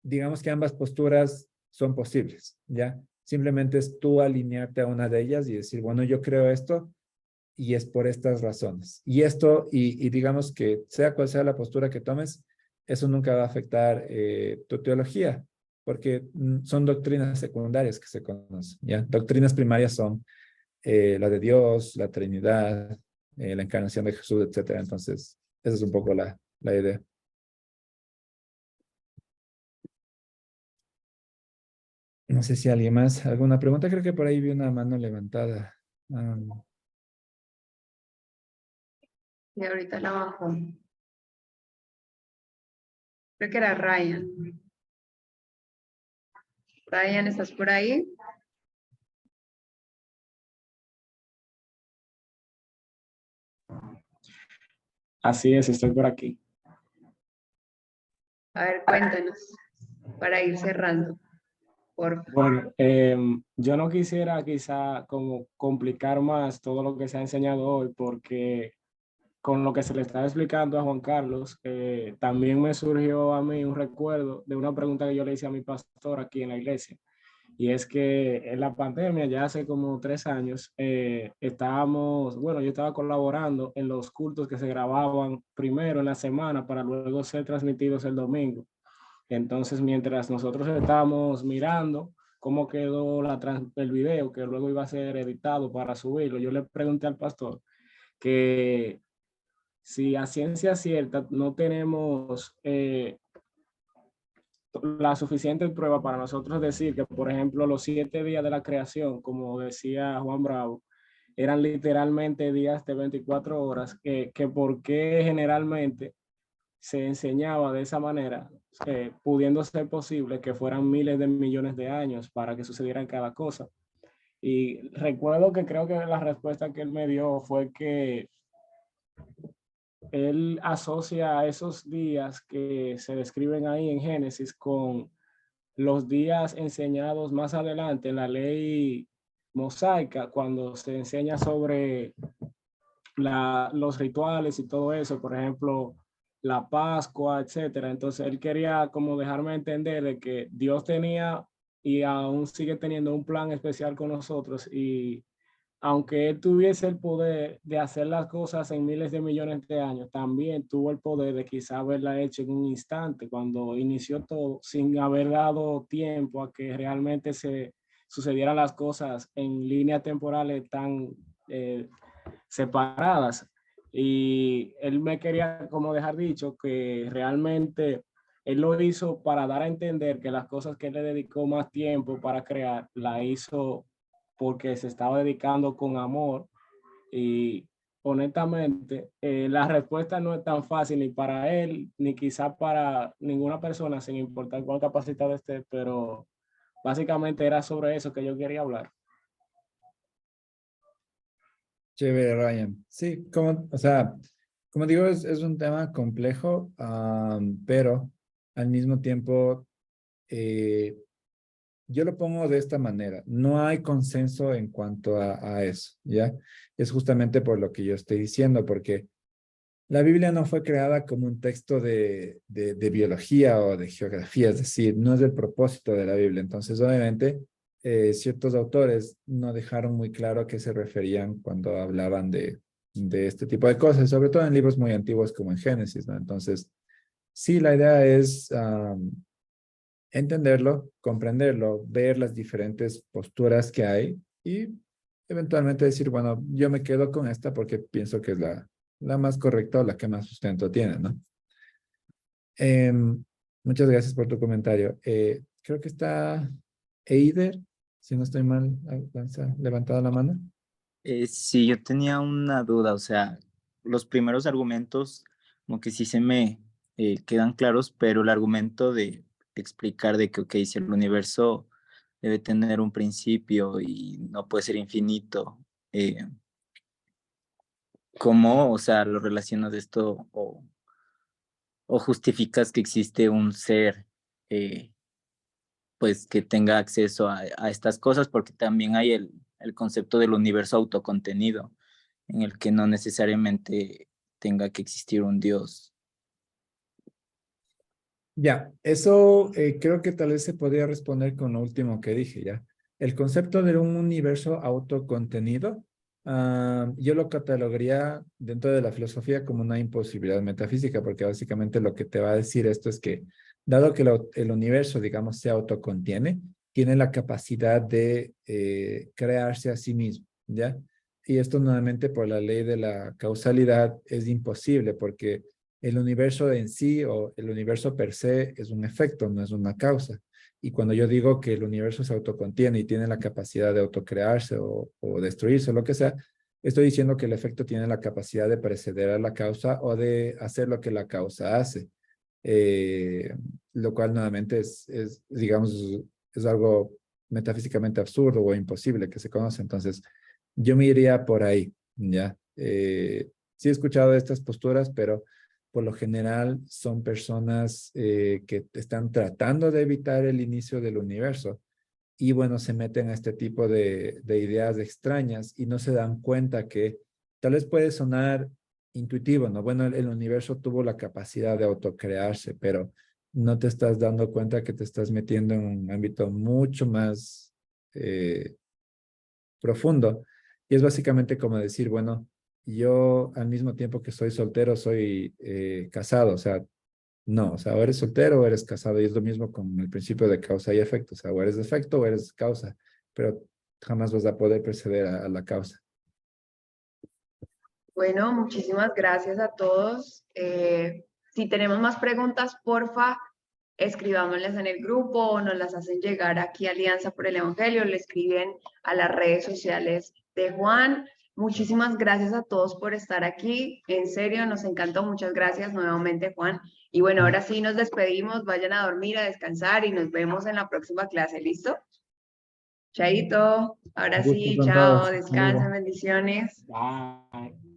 digamos que ambas posturas son posibles, ¿ya? Simplemente es tú alinearte a una de ellas y decir, bueno, yo creo esto, y es por estas razones. Y esto, y digamos que sea cual sea la postura que tomes, eso nunca va a afectar tu teología, porque son doctrinas secundarias que se conocen, ¿ya? Doctrinas primarias son la de Dios, la Trinidad, la encarnación de Jesús, etcétera. Entonces, esa es un poco la idea. No sé si alguien más, alguna pregunta. Creo que por ahí vi una mano levantada. Y ahorita la bajo. Creo que era Ryan. Ryan, ¿estás por ahí? Así es, estoy por aquí. A ver, cuéntanos, para ir cerrando, por favor. Bueno, yo no quisiera quizá como complicar más todo lo que se ha enseñado hoy, porque con lo que se le estaba explicando a Juan Carlos, también me surgió a mí un recuerdo de una pregunta que yo le hice a mi pastor aquí en la iglesia. Y es que en la pandemia, ya hace como 3 años, yo estaba colaborando en los cultos que se grababan primero en la semana para luego ser transmitidos el domingo. Entonces, mientras nosotros estábamos mirando cómo quedó el video, que luego iba a ser editado para subirlo, yo le pregunté al pastor que si a ciencia cierta no tenemos la suficiente prueba para nosotros decir que, por ejemplo, los 7 días de la creación, como decía Juan Bravo, eran literalmente días de 24 horas, que por qué generalmente se enseñaba de esa manera, pudiendo ser posible que fueran miles de millones de años para que sucedieran cada cosa. Y recuerdo que creo que la respuesta que él me dio fue que él asocia esos días que se describen ahí en Génesis con los días enseñados más adelante en la ley mosaica, cuando se enseña sobre los rituales y todo eso, por ejemplo, la Pascua, etcétera. Entonces él quería como dejarme entender de que Dios tenía y aún sigue teniendo un plan especial con nosotros, y aunque él tuviese el poder de hacer las cosas en miles de millones de años, también tuvo el poder de quizá haberla hecho en un instante, cuando inició todo, sin haber dado tiempo a que realmente se sucedieran las cosas en líneas temporales tan separadas. Y él me quería como dejar dicho que realmente él lo hizo para dar a entender que las cosas que él le dedicó más tiempo para crear, la hizo porque se estaba dedicando con amor, y honestamente, la respuesta no es tan fácil ni para él, ni quizá para ninguna persona, sin importar cuán capacitada esté, pero básicamente era sobre eso que yo quería hablar. Chévere, Ryan. Sí, como, o sea, como digo, es un tema complejo, pero al mismo tiempo, yo lo pongo de esta manera. No hay consenso en cuanto a eso, ¿ya? Es justamente por lo que yo estoy diciendo, porque la Biblia no fue creada como un texto de biología o de geografía, es decir, no es el propósito de la Biblia. Entonces, obviamente, ciertos autores no dejaron muy claro a qué se referían cuando hablaban de este tipo de cosas, sobre todo en libros muy antiguos como en Génesis, ¿no? Entonces, sí, la idea es entenderlo, comprenderlo, ver las diferentes posturas que hay y eventualmente decir, bueno, yo me quedo con esta porque pienso que es la más correcta o la que más sustento tiene, ¿no? Muchas gracias por tu comentario. Creo que está Eider, si no estoy mal, levantada la mano. Sí, yo tenía una duda, o sea, los primeros argumentos como que sí se me quedan claros, pero el argumento de explicar de que, ok, si el universo debe tener un principio y no puede ser infinito, ¿cómo, o sea, lo relacionas de esto o justificas que existe un ser pues que tenga acceso a estas cosas? Porque también hay el concepto del universo autocontenido, en el que no necesariamente tenga que existir un Dios. Ya, eso creo que tal vez se podría responder con lo último que dije, ¿ya? El concepto de un universo autocontenido, yo lo catalogaría dentro de la filosofía como una imposibilidad metafísica, porque básicamente lo que te va a decir esto es que, dado que el universo, digamos, se autocontiene, tiene la capacidad de crearse a sí mismo, ¿ya? Y esto nuevamente por la ley de la causalidad es imposible, porque el universo en sí o el universo per se es un efecto, no es una causa. Y cuando yo digo que el universo se autocontiene y tiene la capacidad de autocrearse o destruirse, lo que sea, estoy diciendo que el efecto tiene la capacidad de preceder a la causa o de hacer lo que la causa hace. Lo cual nuevamente digamos, es algo metafísicamente absurdo o imposible que se conoce. Entonces, yo me iría por ahí, ¿ya? Sí he escuchado estas posturas, pero por lo general son personas que están tratando de evitar el inicio del universo y bueno, se meten a este tipo de ideas extrañas y no se dan cuenta que tal vez puede sonar intuitivo, ¿no? Bueno, el universo tuvo la capacidad de autocrearse, pero no te estás dando cuenta que te estás metiendo en un ámbito mucho más profundo. Y es básicamente como decir, bueno, yo al mismo tiempo que soy soltero, soy casado, o sea, no, o sea, o eres soltero o eres casado, y es lo mismo con el principio de causa y efecto, o sea, o eres efecto o eres causa, pero jamás vas a poder preceder a la causa. Bueno, muchísimas gracias a todos. Si tenemos más preguntas, porfa, escribámoslas en el grupo o nos las hacen llegar aquí a Alianza por el Evangelio, le escriben a las redes sociales de Juan. Muchísimas gracias a todos por estar aquí. En serio, nos encantó. Muchas gracias nuevamente, Juan. Y bueno, ahora sí nos despedimos. Vayan a dormir, a descansar y nos vemos en la próxima clase. ¿Listo? Chaito. Ahora Un gusto sí, con chao. todos. Hasta luego. Descansen. Bendiciones. Bye.